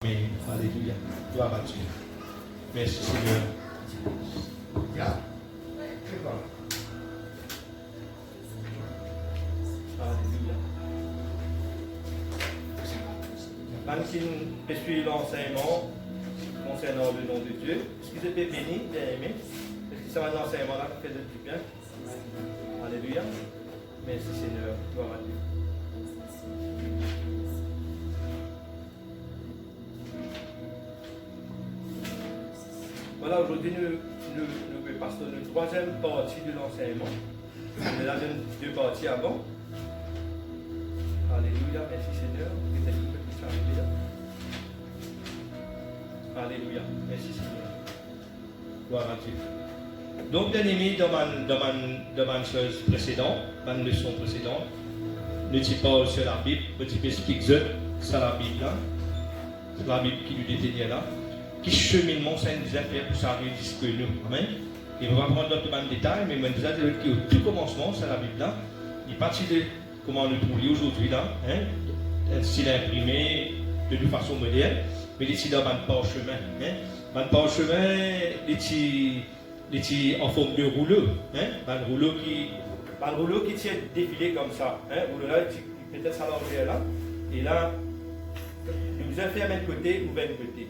Amen. Alléluia. Gloire à Dieu. Merci Seigneur. Alléluia. Même qui peut suivre l'enseignement concernant le nom de Dieu, est-ce qu'ils étaient bénis, bien aimés? Est-ce que ça va l'enseignement là qui fait du bien? Alléluia. Merci Seigneur. Gloire à Dieu. Voilà, aujourd'hui nous passons la troisième partie de l'enseignement. On est là deux parties avant. Alléluia, merci Seigneur. Alléluia, merci Seigneur. Gloire à Dieu. Donc, bien aimé, dans ma chose précédente, dans la leçon précédente, nous parlons sur la Bible, nous expliquons sur la Bible là, c'est la Bible qui nous détenait là. Qui cheminement ça nous a fait pour s'arriver jusque nous. Amen. Et on va prendre d'autres détails, mais moi, déjà, qui au tout commencement, c'est la Bible là. Il partit de comment nous trouver aujourd'hui là, hein, un style imprimé de façon moderne, mais ici dans un parchemin. Un parchemin, il en forme de rouleau. Un rouleau qui tient défilé comme ça. Rouleau là, peut-être ça l'envers là. Et là, nous avons fait un côté ou un côté.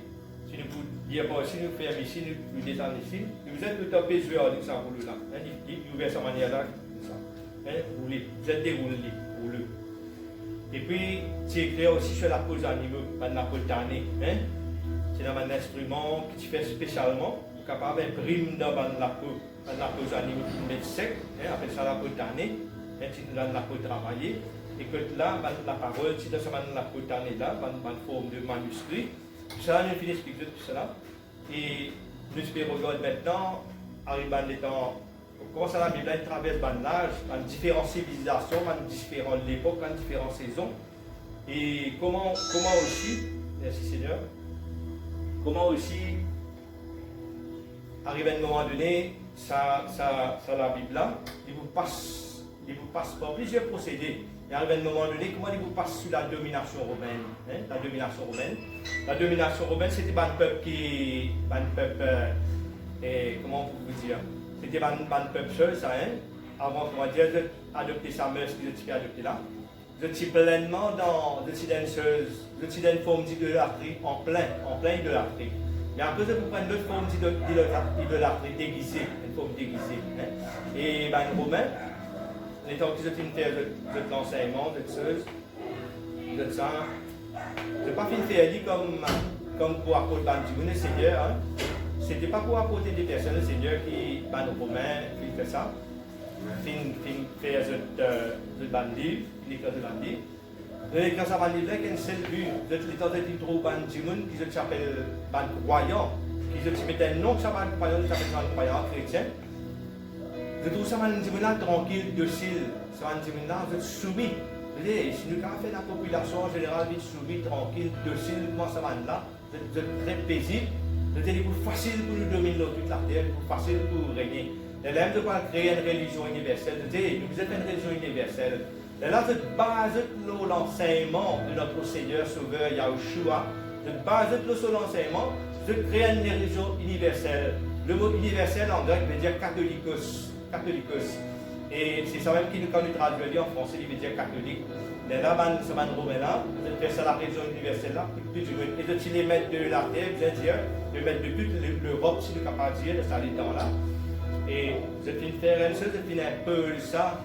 Si nous pouvons dire, bon, si nous faisons ici, nous descendons ici, vous êtes tout à fait joué avec ça, rouleau là. Il ouvre de cette manière-là, comme ça. Roulé. Vous êtes déroulé, roulé. Et puis, c'est écrit aussi sur la pose animaux, par napolitané. C'est dans un instrument qui se fait spécialement, pour capable d'imprimer dans la pose animaux qui met sec, on appelle ça la napolitané, si nous avons la peau travailler. Et que là, la parole, si nous avons la napolitané là, en forme de manuscrit. Ça, nous finissons d'expliquer tout cela. Et nous espérons maintenant, arrivant les temps, comment ça la Bible traverse l'âge, dans différentes civilisations, dans différentes époques, dans différentes saisons. Et comment aussi, merci Seigneur, comment aussi, arrivé à un moment donné, ça la Bible là, il vous passe par plusieurs procédés. Et à un moment donné, comment il vous passe sur la domination romaine? La domination romaine. La domination romaine, c'était un peuple qui. Un peuple. Comment vous dire? C'était un peuple seul, ça, avant, comment dire, d'adopter sa mère, ce que je adopté là. Je suis pleinement dans une forme d'idolâtrie, en plein idolâtrie. Mais après, vous prenez une forme d'idolâtrie déguisée, une forme déguisée. Et les Romains, les temps qu'ils ont fait de l'enseignement, de choses, de ça, je n'ai pas fait faire comme pour apporter le Seigneur. Ce n'était pas pour apporter des personnes, le Seigneur qui, les Romains, qui fait ça. Faire de bandit, l'école de bandit. Quand ça va livrer, qu'un seul but, les temps de trop bandit, qui s'appelle croyant, qui se mettent un nom que ça va croyant, qui s'appelle croyant chrétien. Je trouve ça là tranquille, docile, ça là soumis. Si nous avons fait la population en général, soumis, tranquille, docile, comment ça va là, c'est très paisible, c'est facile pour nous dominer toute la terre, facile pour régner. Et là, de pas créer une religion universelle, vous êtes une religion universelle. Et là, c'est basé sur l'enseignement de notre Seigneur Sauveur Yahushua, c'est basé sur l'enseignement de créer une religion universelle. Le mot universel en grec veut dire catholicos. Et c'est ça même qui nous, quand nous traduisons en français, il veut dire catholique. Mais là, ce man romain là, vous êtes la religion universelle là, et de les mettre de la terre, vous êtes dire, de mettre de toute l'Europe, si nous sommes capables de dire, de ça les temps là. Et vous êtes une faire une chose, vous êtes un peu ça,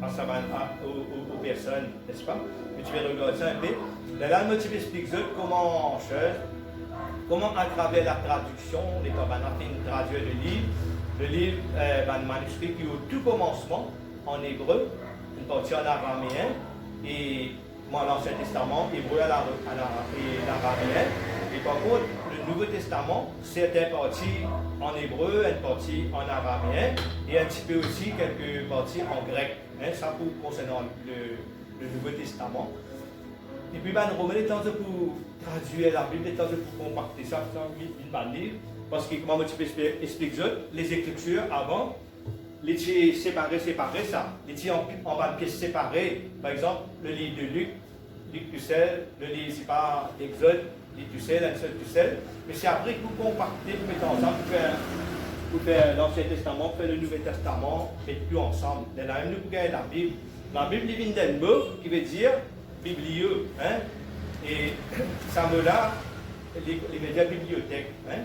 aux personnes, n'est-ce pas? Mais tu vas regarder ça un peu. Là, le motif explique comment à travers la traduction, les Tabanatines traduisent le livre, un manuscrit qui est au tout commencement en hébreu, une partie en araméen, et l'Ancien Testament, hébreu et l'araméen. Et par contre, le Nouveau Testament, certaines parties en hébreu, une partie en araméen, et un petit peu aussi quelques parties en grec. Ça pour concernant le Nouveau Testament. Et puis, Romain est en train pour traduire la Bible, est en train pour compacter ça dans une livre. Parce que, comment tu peux expliquer les Écritures avant, les étaient séparés, ça. Les étaient en bas de pièces séparées. Par exemple, le livre de Luc Pucelle, le livre, c'est pas Exode, tout seul, un seul tout seul. Mais c'est après que vous compactez, vous mettez ensemble, vous faites l'Ancien Testament, vous faites le Nouveau Testament, vous mettez tout ensemble. Et là, nous regardons la Bible. La Bible, il vient d'un mot qui veut dire biblieux. Hein? Et ça me l'a, les médias bibliothèques. Hein?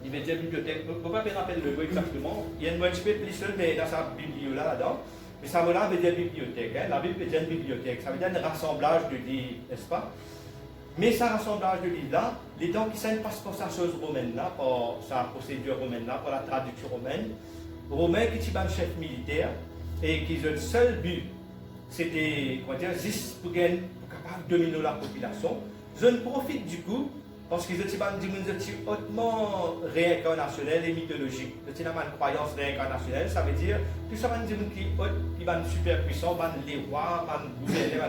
Les médias bibliothèques, je ne peux pas me rappeler le mot exactement. Il y a une un petit peu plus seul, mais dans sa biblio là-dedans. Mais ça me l'a veut dire bibliothèque. Hein? La Bible veut dire une bibliothèque. Ça veut dire un rassemblage de livres, n'est-ce pas? Mais ce rassemblage de livres-là, les temps qui ne passent pas sa chose romaine-là, par sa procédure romaine-là, par la traduction romaine, Romain qui est un chef militaire et qui a le seul but, c'était, juste pour capable de dominer la population. Je ne profite du coup, parce qu'ils sont hautement réincarnationnels et mythologiques. C'est une croyance réincarnationnelle, ça veut dire que ça va dire qui va super puissant, va les rois, va gouverner,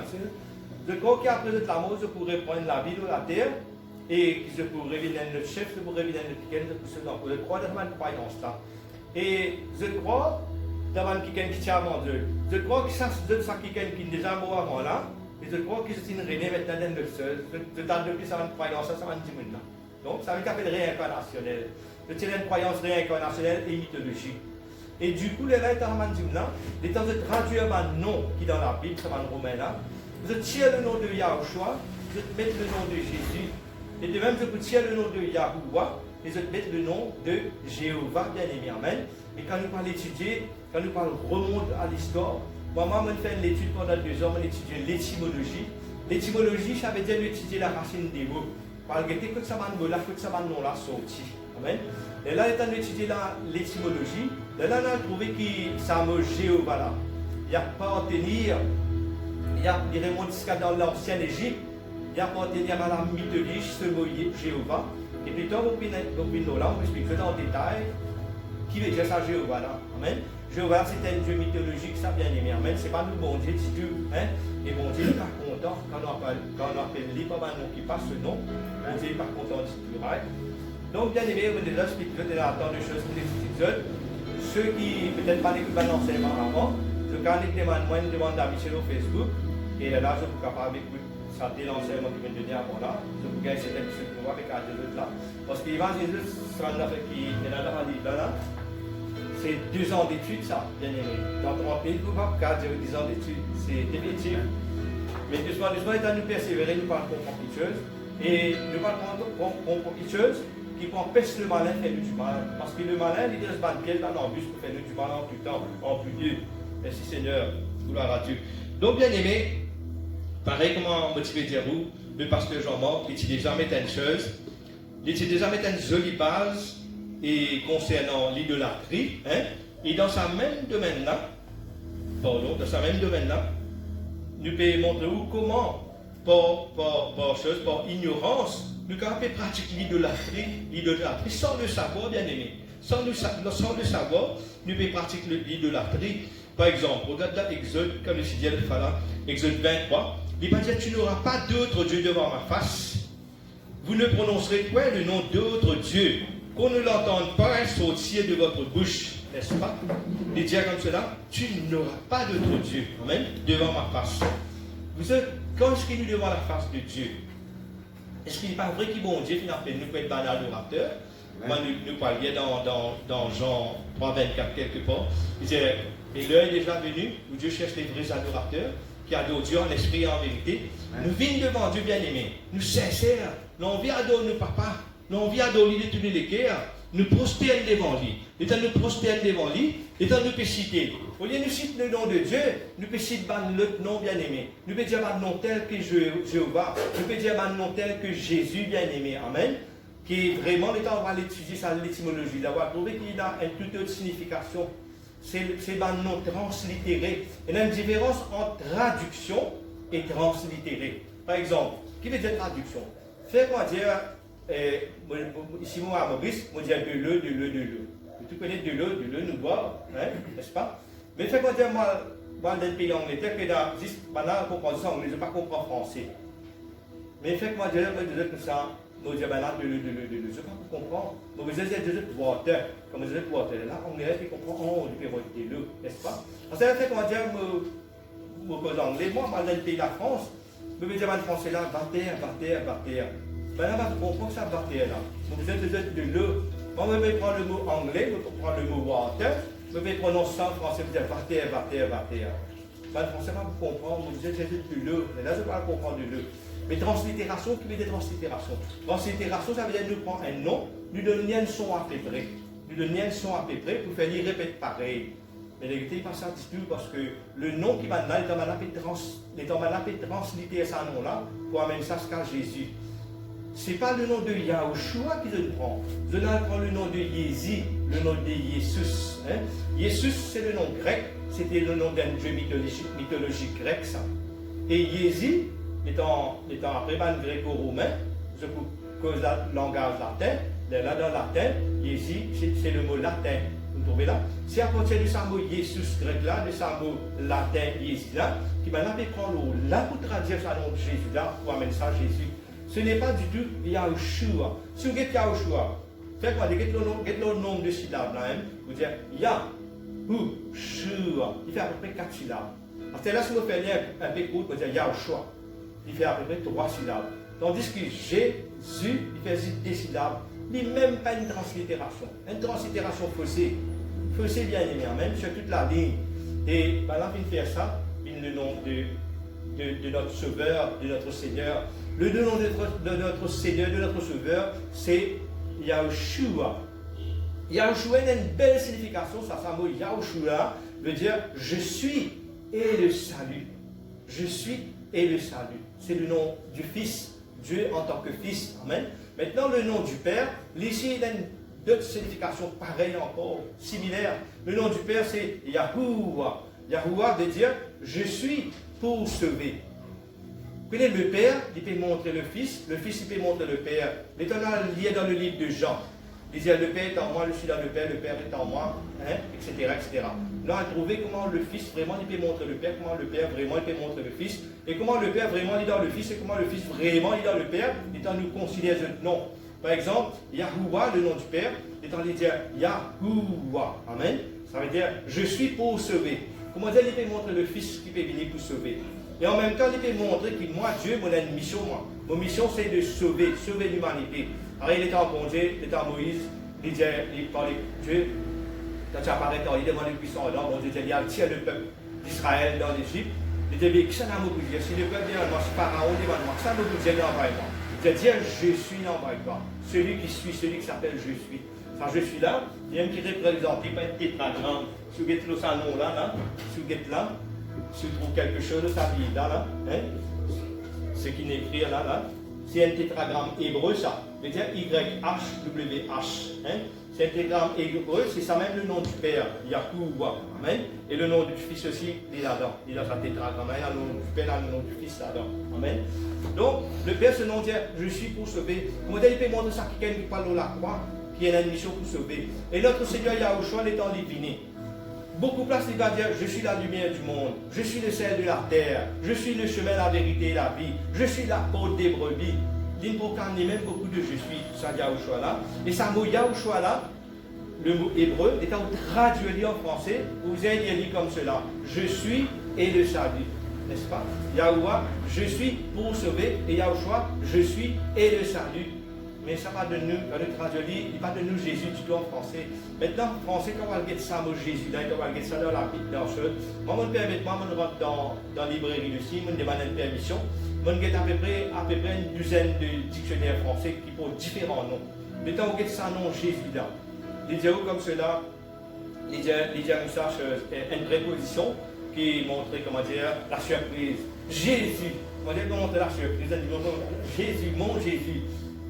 je crois qu'après la mort, je pourrais prendre la ville ou la terre et je pourrais revenir le chef, je pourrais revenir le piquet, je crois dans ma croyance là. Et je crois dans quelqu'un qui tient avant Dieu. Je crois que ça quelqu'un qui est déjà mort avant là, et je crois que c'est une René maintenant dans le seul. Je tente depuis ça une croyance, ça va dire maintenant. Donc ça veut dire réincarnationnel. C'est une croyance réincarnationnelle et mythologique. Et du coup, les lettres là, les temps de traduire un nom qui est dans la Bible, c'est un romain là. Je tire le nom de Yahushua, je te mets le nom de Jésus. Et de même, je peux tirer le nom de Yahuwah et je te mets le nom de Jéhovah, bien aimé. Amen. Et quand nous parlons d'étudier, quand nous parlons remonte à l'histoire, moi, je fais une étude pendant 2 ans, je étudie l'étymologie. L'étymologie, ça veut dire étudier la racine des mots. Parce que que ça va nous là sorti. Amen. Et là, étant d'étudier l'étymologie, là, on a trouvé que ça mot Jéhovah là. Il y a pas à tenir. Il y a des remontes jusqu'à dans l'ancienne Égypte, il y a à la mythologie, ce mot Jéhovah. Et puis, quand vous venez là, on explique ça en détail, qui veut dire ça Jéhovah là. Amen. Jéhovah, c'est un Dieu mythologique, ça bien aimé. Amen. Ce n'est pas nous, bon Dieu, c'est Dieu. Hein? Et bon Dieu n'est pas content quand on appelle les pas nom qui passe ce nom. Bon Dieu n'est pas content du pluriel. Donc, bien aimé, on déjà expliqué tant de choses pour les épisodes. Ceux qui peut-être pas écouté l'enseignement avant, je demande à Michel au Facebook. Et là, je suis capable d'écouter l'enseignement qui vient de donner avant là. Je peux gagner cet épisode pour voir avec les autres là. Parce qu'il va Jésus, c'est un affaire qui est dans la livre là. C'est 2 ans d'études, ça, bien aimé. Dans 3 pays, vous ne pouvez pas dire 10 ans d'études. C'est définitif. Mais doucement, étant nous persévérer, nous parlons comprendre quelque chose. Et nous parlons comprendre quelque chose qui empêche le malin de faire du mal. Parce que le malin, il dit, se bat pied dans l'embûche pour faire du mal en tout temps, en plus Dieu. Merci Seigneur, gloire à Dieu. Donc, bien aimé, pareil, comment motiver Djerou, le pasteur Jean-Marc, il dit déjà mettre une chose, il dit déjà mettre une jolie base et concernant l'idolâtrie, hein, et dans sa même domaine-là, nous pouvons montrer comment, par ignorance, nous pouvons pratiquer l'idolâtrie sans le savoir, bien aimé. Sans le savoir, nous pouvons pratiquer l'idolâtrie. Par exemple, regarde là, Exode, comme le dit Exode 23, il va dire, tu n'auras pas d'autre Dieu devant ma face. Vous ne prononcerez point le nom d'autre Dieu, qu'on ne l'entende pas sortir de votre bouche, n'est-ce pas? Il dit comme cela, tu n'auras pas d'autre Dieu, amen, devant ma face. Vous êtes, quand est-ce qu'il est devant la face de Dieu? Est-ce qu'il n'est pas vrai qu'il bon Dieu, finalement, nous peut être dans l'adorateur? Moi, nous parlions dans Jean 3, 24 quelque part. Il disait, et l'heure est déjà venue où Dieu cherche les vrais adorateurs qui adorent Dieu en esprit et en vérité. Nous venons devant Dieu bien-aimé. Nous sincères. Nous envie d'adorer nos papas. Nous envie d'adorer de tous les cœurs. Nous prosternons devant lui. Étant nous prosternons devant lui, étant nous peut citer. Au lieu de nous citer le nom de Dieu, nous peut citer le nom bien-aimé. Nous peut dire un nom tel que Jéhovah. Nous peut dire un nom tel que Jésus bien-aimé. Amen. Qui est vraiment, l'état on va l'étudier ça l'étymologie, d'avoir trouvé qu'il a une toute autre signification. C'est un nom translittéré. Il y a une différence entre traduction et translittéré. Par exemple, qui veut dire traduction? Fais-moi dire, ici moi à Maurice, moi dire de le. Tu connais de le, nous boire, hein, n'est-ce pas? Mais fais-moi dire, moi, dans le pays Angleterre, que là, maintenant, on comprend ça, on ne pas comprendre français. Mais fais-moi dire, comme ça. Nous disons, là, de le. Je ne sais pas pour comprendre. Nous disons, de water. Comme je disais, water. Là, on est qui comprend, on peut de l'eau, n'est-ce pas? Parce que ça fait comment dire, moi, dans le pays, la France, je me dis, en français, là, va terre. Ben là, on comprend que ça va là. Vous êtes de l'eau. Moi, je vais prendre le mot anglais, je vais prendre le mot water, je vais prononcer ça en français, vous dites vater. Ben, le français va vous comprendre, vous êtes de l'eau. Mais là, je ne vais pas comprendre de l'eau. Mais translittération, qui veut dire translittération? Translittération, ça veut dire nous prendre un nom, nous donner un son à peu près. Nous donner un son à peu près pour faire lui répéter pareil. Mais la vérité, il n'est pas ça du tout parce que le nom qui va là, il est en malapé translittérer ce nom-là pour amener ça jusqu'à Jésus. Ce n'est pas le nom de Yahushua qui je prends. Je prends le nom de Jésus, le nom de Jésus. Hein? Jésus, c'est le nom grec. C'était le nom d'un dieu mythologique grec, ça. Et Jésus, étant après le gréco-romain, je cause le langage latin, là dans le latin, Jésus, c'est le mot latin. Vous trouvez là? C'est à partir de ce mot Jésus grec là, de ce mot latin Jésus là, qui va prendre là pour traduire ça nom de Jésus là, pour amener ça à Jésus. Ce n'est pas du tout Yahushua. Si vous dites Yahushua, faites quoi? Dites le nombre de syllabes là, hein? Vous dites Yahushua. Il fait à peu près 4 syllabes. Parce que là, si vous faites un peu court, vous dites Yahushua. Il fait à peu près 3 syllabes. Tandis que Jésus, il fait juste 2 syllabes. Il n'est même pas une translittération. Une translittération faussée. Faussée bien aimé, même sur toute la ligne. Et là, il fait ça, le nom de notre Sauveur, de notre Seigneur. Le nom de notre Seigneur, de notre Sauveur, c'est Yahushua. Yahushua a une belle signification. Ça, mot Yahushua veut dire je suis et le salut. Je suis et le salut. C'est le nom du Fils, Dieu en tant que Fils. Amen. Maintenant, le nom du Père, ici, il a d'autres significations pareilles encore, similaires. Le nom du Père, c'est Yahuwah. Yahuwah veut dire je suis pour sauver. Puis le Père, il peut montrer le Fils il peut montrer le Père. L'Éternel lié dans le livre de Jean. Il disait le Père est en moi, je suis dans le Père est en moi, hein, etc., etc. Là, on a trouvé comment le Fils vraiment il peut montrer le Père, comment le Père vraiment il peut montrer le Fils, et comment le Père vraiment il est dans le Fils, et comment le Fils vraiment il est dans le Père, étant nous considérer ce nom. Par exemple, Yahuwah, le nom du Père, étant il dit Yahuwah, amen. Ça veut dire je suis pour sauver. Comment dire, il peut montrer le Fils qui peut venir pour sauver. Et en même temps, il peut montrer que moi, Dieu, mon une mission, moi. Mon mission, c'est de sauver l'humanité. Alors, il était en congé, il était en Moïse, il parlait de Dieu. Quand il apparaît, il demande les puissants là, bon Dieu, il y a le peuple d'Israël dans l'Égypte. Il dit, mais qui ça n'a pas pu dire? Si le peuple vient, moi, si Pharaon demande moi, ça n'a pas pu dire, l'envoie-moi. Il dit, je suis, l'envoie-moi. Celui qui suit, celui qui s'appelle je suis. Enfin, je suis là, il y a un qui représente, il pas un tétragramme. Si vous avez le nom là, si vous êtes là, si vous trouvez quelque chose de sa vie là, hein, ce qui n'est écrit là, c'est un tétragramme hébreu, ça. veut dire YHWH. Hein? C'est un tétragramme hébreu, c'est ça même le nom du Père, Yahuwah. Amen. Et le nom du Fils aussi, il est là-dedans. Il a sa tétragramme, il a le nom du Père, il a le nom du Fils là-dedans. Amen. Donc, le Père, ce nom dit, je suis pour sauver. Comment dire, il peut montrer ça à quelqu'un qui parle de la croix, qui a une mission pour sauver. Et notre Seigneur Yahushua, étant divin. Beaucoup plus, il va dire, je suis la lumière du monde, je suis le sel de la terre, je suis le chemin, la vérité et la vie, je suis la porte des brebis. Il faut qu'on ait même beaucoup de je suis, ça Yahushua là. Et ça mot Yahushua là, le mot hébreu, étant traduit en français, vous allez lire comme cela, je suis et le salut. N'est-ce pas? Yahuwah, je suis pour sauver, et Yahushua, je suis et le salut. Mais ça va de nous, dans le traduit, il va de nous Jésus du tout en français. Maintenant, en français, quand on va dire ça, mot Jésus, là, quand on va dire ça dans la Bible, dans ce, moi, je permets, moi, je rentre dans la librairie aussi, je demande une permission. Je get à peu près une douzaine de dictionnaires français qui portent différents noms. Maintenant, on get ça nom Jésus là. Les dieux comme cela, les dieux une préposition qui montre, comment dire, la surprise. Jésus, on dit comment montrer la surprise. Jésus, mon Jésus.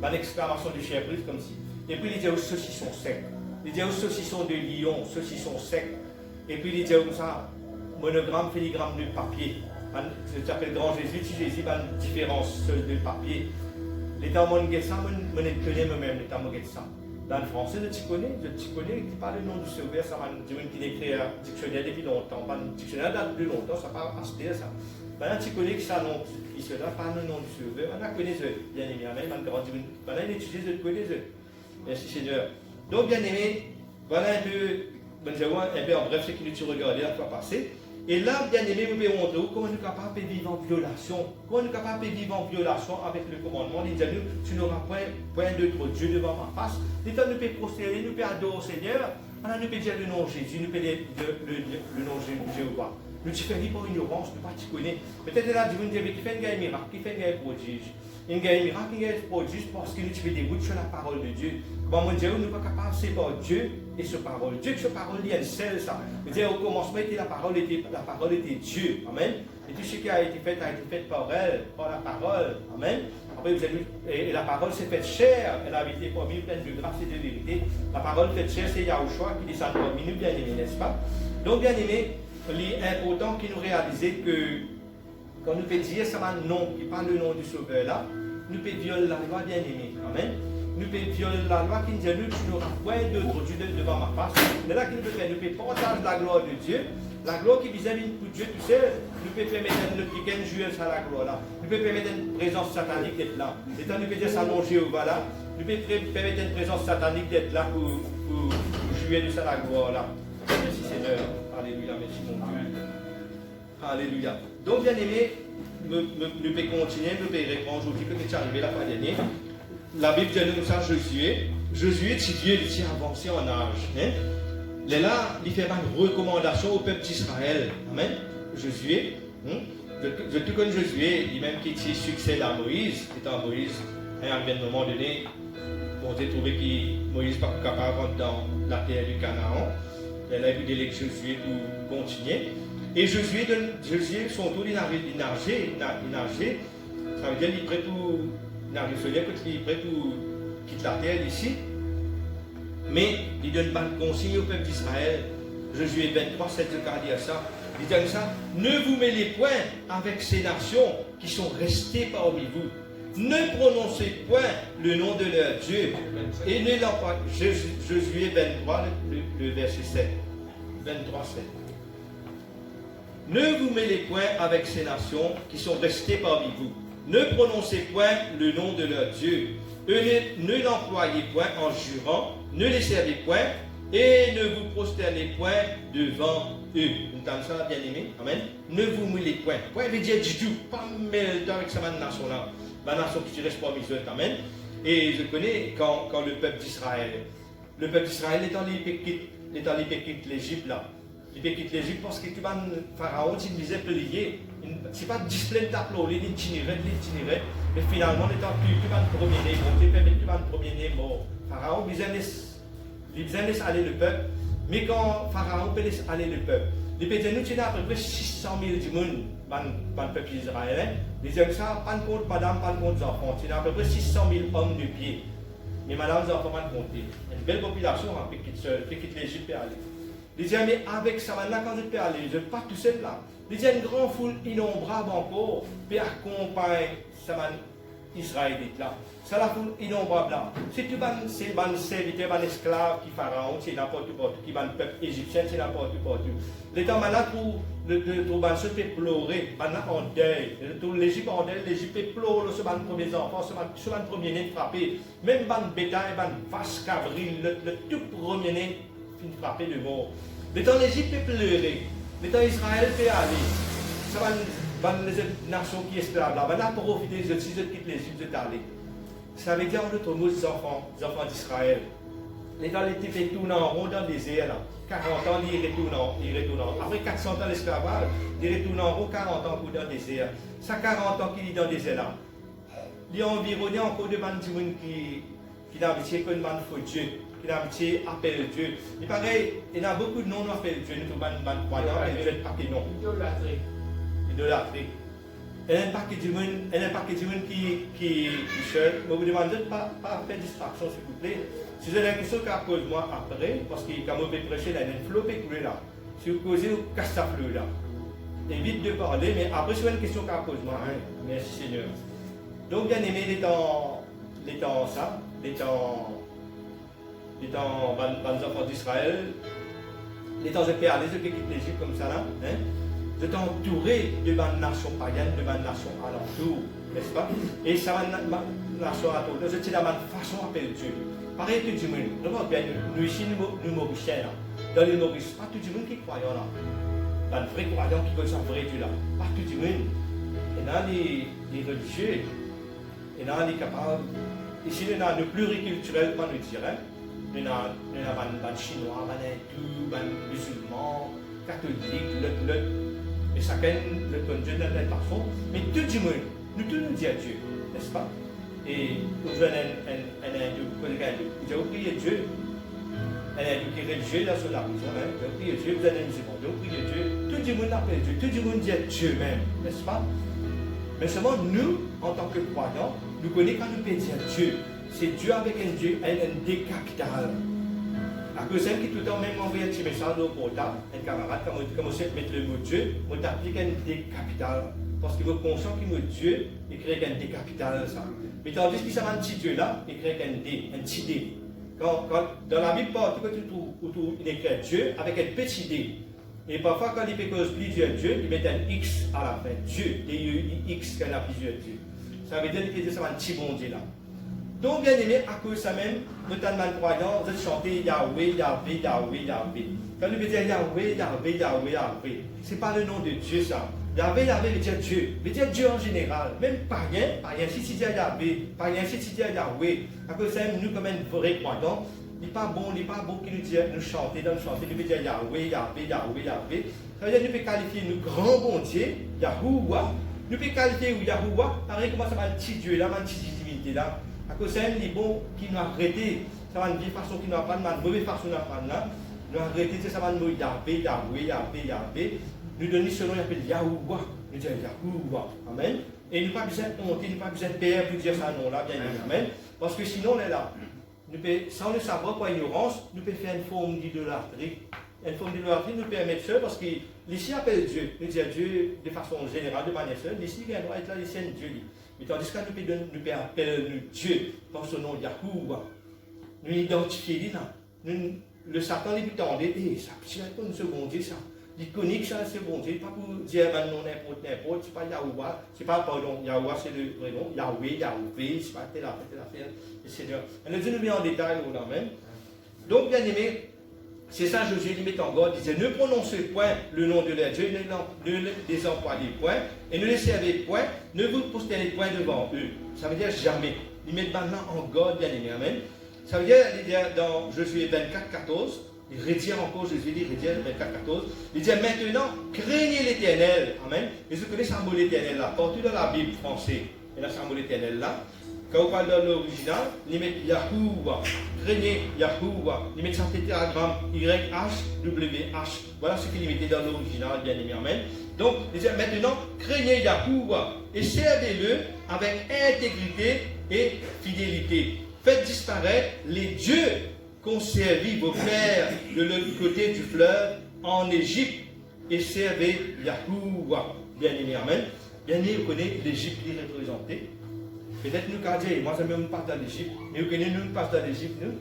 Une exclamation de surprise comme si. Et puis, il dit aux saucissons secs. Il dit aux saucissons de lion, saucissons secs. Et puis, il dit comme ça, monogramme, filigrane de papier. Ça s'appelle Grand Jésus, si Jésus a une différence de papier. L'état mon ça, je connais moi-même, l'état mon ça. Dans le français, je connais, qui parle le nom du sauveur, ça va dire qui écrit un dictionnaire depuis longtemps. Pas un dictionnaire date de longtemps, ça va acheter ça. Maintenant, tu connais que ça non, qui cela, pas le nom du sauveur. On a connu ce bien aimé, on a grandi. Voilà, il étudie ce connaît ce. Merci Seigneur. Donc, bien aimé, voilà un peu en bref ce que tu regardais la fois passée. Et là, bien aimé, nous pouvons montrer comment nous sommes capables de vivre en violation. Comment nous sommes capables de vivre en violation avec le commandement. Il dit, tu n'auras point d'autre Dieu devant ma face. Nous pouvons prosterner, nous pouvons adorer au Seigneur. Nous pouvons dire le nom de Jésus, nous pouvons dire le nom de Jéhovah. Nous te faisons par ignorance, nous ne pas connaître. Peut-être là, Dieu nous dit qu'il fait un miracle, qu'il fait un prodige. Il y a un miracle, il y a un prodige parce que nous te des routes sur la parole de Dieu. Comment on dit, nous ne sommes pas capables de séparer Dieu et ce parole. Dieu, ce parole, il y a une seule, ça. Vous dire, au commencement, la parole était Dieu. Amen. Et tout ce qui a été fait par elle, par la parole. Amen. Après, vous avez vu, et la parole s'est faite chair. Elle a été parmi nous pleine de grâce et de vérité. La parole faite chair, c'est Yahushua qui descend parmi nous, bien aimé, n'est-ce pas? Donc, bien aimé, il est important qu'il nous réalise que quand nous pouvons dire ça va nom, qui parle le nom du Sauveur là, nous pouvons violer la loi, bien aimé. Amen. Nous pouvons violer la loi qui nous dit, tu n'auras point d'autre Dieu devant ma face. Mais là, nous pouvons partager la gloire de Dieu. La gloire qui vis-à-vis de Dieu, tu sais, nous pouvons permettre notre week-end jouer à la gloire là. Nous pouvons permettre une présence satanique d'être là. Et tant nous pouvons dire ça non Jéhovah là, nous pouvons permettre une présence satanique d'être là pour jouer de ça la gloire là. Merci Seigneur. Alléluia, merci mon Dieu. Alléluia. Donc bien aimé, nous pouvons continuer, nous pouvons répondre aujourd'hui, peut-être c'est arrivé la fois dernière. La Bible dit nous ça Josué. Josué, si Dieu est avancé en âge. Hein? Il est là, il fait une recommandation au peuple d'Israël. Amen. Josué. Je tout connais Josué, lui-même qui succède à Moïse. Étant Moïse, à un moment donné, on s'est trouvé que Moïse n'est pas capable de rentrer dans la terre du Canaan. Elle a eu délégé Josué pour continuer. Et Josué, son tour, il nageait. Ça veut dire qu'il est prêt pour. Il est prêt pour quitter la terre d'ici. Mais il donne pas de consigne au peuple d'Israël. Josué 23, 7 de dire ça. Il donne ça. Ne vous mêlez point avec ces nations qui sont restées parmi vous. Ne prononcez point le nom de leur Dieu. Et ne l'employez. Josué 23, le verset 7. 23, 7. Ne vous mêlez point avec ces nations qui sont restées parmi vous. Ne prononcez point le nom de leur Dieu. Ne l'employez point en jurant. Ne les servez point. Et ne vous prosternez point devant eux. Vous entendez ça, bien aimé? Amen. Ne vous mêlez point. Point veut dire du tout. Pas mêler avec cette nation-là. La nation qui reste parmi eux. Amen. Et je connais quand le peuple d'Israël est dans les péquites l'Égypte là. Il quitte l'Égypte parce que tu vas Pharaon, tu disais plier. C'est pas discipline d'appeler, l'itinéraire, mais finalement, tu vas le premier-né, tu vas le premier-né mort. Pharaon, il laisse aller le peuple, mais quand Pharaon peut laisser aller le peuple, il peut dire, nous, tu as à peu près 600 000 du monde dans le peuple israélien. Ils disent ça, pas de compte madame, pas de compte des enfants. Tu as à peu près 600 000 hommes de pied. Mais madame, les enfants, pas de compter. Une belle population, qui quitte l'Égypte et aller. Il disait, mais avec ça, maintenant, quand je peux aller, je ne vais pas tout seul là. Il disait, une grande foule innombrable encore, peut accompagner Israël là. C'est la foule innombrable là. Si tu vas, c'est un serviteur, un esclave qui pharaon, c'est n'importe où, qui va le peuple égyptien, c'est n'importe où. L'état malade pour le se fait pleurer, maintenant en deuil. L'Égypte en deuil, l'Égypte peut pleurer sur les premiers enfants, sur les premiers nés frappés. Même les bétail, les vaches cabrils, le tout premier né frappé de mort. L'état l'Égypte peut pleurer. L'état Israël peut aller. Ça va les nations qui sont esclaves là. Maintenant, pour profiter de si je quitte l'Égypte, je vais aller. Ça veut dire en d'autres mots, les enfants d'Israël. L'état était fait tourner en rond dans le désert là. 40 ans, il retourne en rond. Après 400 ans d'esclavage, il retourne en rond 40 ans pour dans le désert. Ça 40 ans qu'il est dans le désert là. Il y a environné encore de gens qui n'ont pas de faux Dieu. Qui n'a amitié appelle Dieu. Il paraît, il y a beaucoup de noms qui appellent Dieu. Nous avons des croyants et Dieu pas de noms. Idolâtrie. Il y a un paquet de monde qui cherche. Je vous demande de ne pas faire distraction, s'il vous plaît. Si vous avez une question qu'à cause moi après, parce que quand je vais prêcher, il y a une flot qui coule là. Si vous causez, vous cassez la flot là. Évite de parler, mais après, si vous avez une question qu'à cause moi, merci Seigneur. Donc, bien aimé, les temps enfants d'Israël, les temps de Péalé, ceux qui quittent l'Égypte comme ça là, de t'entourer de ma nation païenne, de ma nation alentour, n'est-ce pas? Et ça va nation alentour, c'est la façon d'appeler Dieu. Pareil, tout le monde, remarque bien, nous ici, nous Mauriciens là, dans les Maurice, pas tout le monde qui est croyant là. un vrai croyant qui veut sa vrai Dieu là. Pas tout le monde. Il y a des religieux, il y a des capables. Ici, il y a le pluriculturel, pas nous dire. Il y a des Chinois, des hindous, des musulmans, catholiques, et chacun le Dieu de la façon. Mais tout le monde, nous tous nous disons Dieu, n'est-ce pas? Et vous avez un hindou, vous avez prié Dieu. Un hindou qui est religieux là sur la prison, vous avez prié Dieu, vous avez un musulman, vous avez prié Dieu. Tout le monde appelle Dieu, tout le monde dit Dieu même, n'est-ce pas? Mais seulement nous, en tant que croyants, nous connaissons quand nous pouvons dire Dieu. C'est Dieu avec un Dieu, un D capital. À cause qui tout le temps même envoyé un petit message au portable, un camarade, comme on sait mettre le mot Dieu, on t'applique un D capital. Parce qu'il veut conscient qu'il mot Dieu, il crée un D capital ça. Mais tandis qu'il s'en va un petit Dieu là, il crée un D, un petit D. Quand, dans la Bible, partout que tu trouves, il écrit Dieu avec un petit D. Et parfois, quand il peut cause plusieurs dieux, il met un X à la fin. Dieu, D-U-X, quand il a plusieurs dieux. Ça veut dire que ça va un petit bon Dieu là. Donc, bien aimé, à cause de ça même, notamment croyants, vous êtes chanté Yahweh, Yahweh, Yahweh, Yahweh. Quand nous dire Yahweh, Yahweh, Yahweh, Yahweh, ce n'est pas le nom de Dieu ça. Yahweh, Yahweh veut dire Dieu. Veut dire Dieu en général. Même païen, si tu dis Yahweh, païen, si tu dis Yahweh. À cause de ça, nous, comme un vrai croyant, il n'est pas bon qui nous dit, nous chanter, nous chanter, nous peut dire Yahweh, Yahweh, Yahweh, Yahweh. Ça veut dire nous peut qualifier nous grand bon Dieu, Yahuwah. Nous peut qualifier Yahuwah, pareil comment ça va un petit Dieu là, un petit divinité là. À cause de ça, il est bon qui nous a arrêté. Ça va une vieille façon qui nous a pas de mauvaise façon de prendre là. Nous a arrêté, ça va nous Yahweh, Yahweh, Yahweh, Yahweh. Nous donner ce nom, il appelle Yahuwah. Nous disons Yahuwah. Amen. Et nous pas besoin de honte, nous pas besoin de père pour dire ça nom là, bien évidemment. Amen. Parce que sinon, on est là. Nous peut, sans le savoir par ignorance, nous pouvons faire une forme d'idolâtrie. Une forme d'idolâtrie nous permet de parce qu'ici appelle Dieu. Nous disons Dieu de façon générale, de manière seule. Ici, il doit être là, ici, un Dieu. Mais tandis que nous pouvons appeler Dieu par son nom Yahuwah. Nous identifions là. Le Satan lui tendait, ça peut être une seconde Dieu, ça. Il connaît que ça, c'est bon Dieu. Pas pour dire non, n'importe, c'est pas Yahuwah. C'est pas, pardon, Yahuwah, c'est le vrai nom. Yahweh, Yahweh, c'est pas telle affaire. Le Seigneur. Et le Dieu nous met en détail là même. Donc, bien aimé, c'est ça, Josué lui met en garde. Il disait ne prononcez point le nom de leur Dieu, ne les employez point, et ne les servez point, ne vous postez point devant eux. Ça veut dire jamais. Il met maintenant en garde, bien aimé. Amen. Ça veut dire, dans Josué 24, 14, il redit encore, Jésus dit, redit 24, 14, il dit maintenant, craignez l'Éternel. Amen. Et vous connaissez le mot l'Éternel là, partout dans la Bible française, il y a ce mot l'Éternel là. Quand on parle dans l'original, il met Yahuwah. Craignez Yahuwah. Il met ça tétragramme YHWH. Voilà ce qu'il mettait dans l'original, bien aimé. Amen. Donc, il dit maintenant, craignez Yahuwah et servez-le avec intégrité et fidélité. Faites disparaître les dieux qu'ont servi vos pères de l'autre côté du fleuve en Égypte et servez Yahuwah. Bien aimé, amen. Bien aimé, vous connaissez l'Égypte qui est représentée. Peut-être nous, quand moi, je ne même pas dans l'Égypte, mais vous connaissez, nous, pas dans l'Égypte, nous.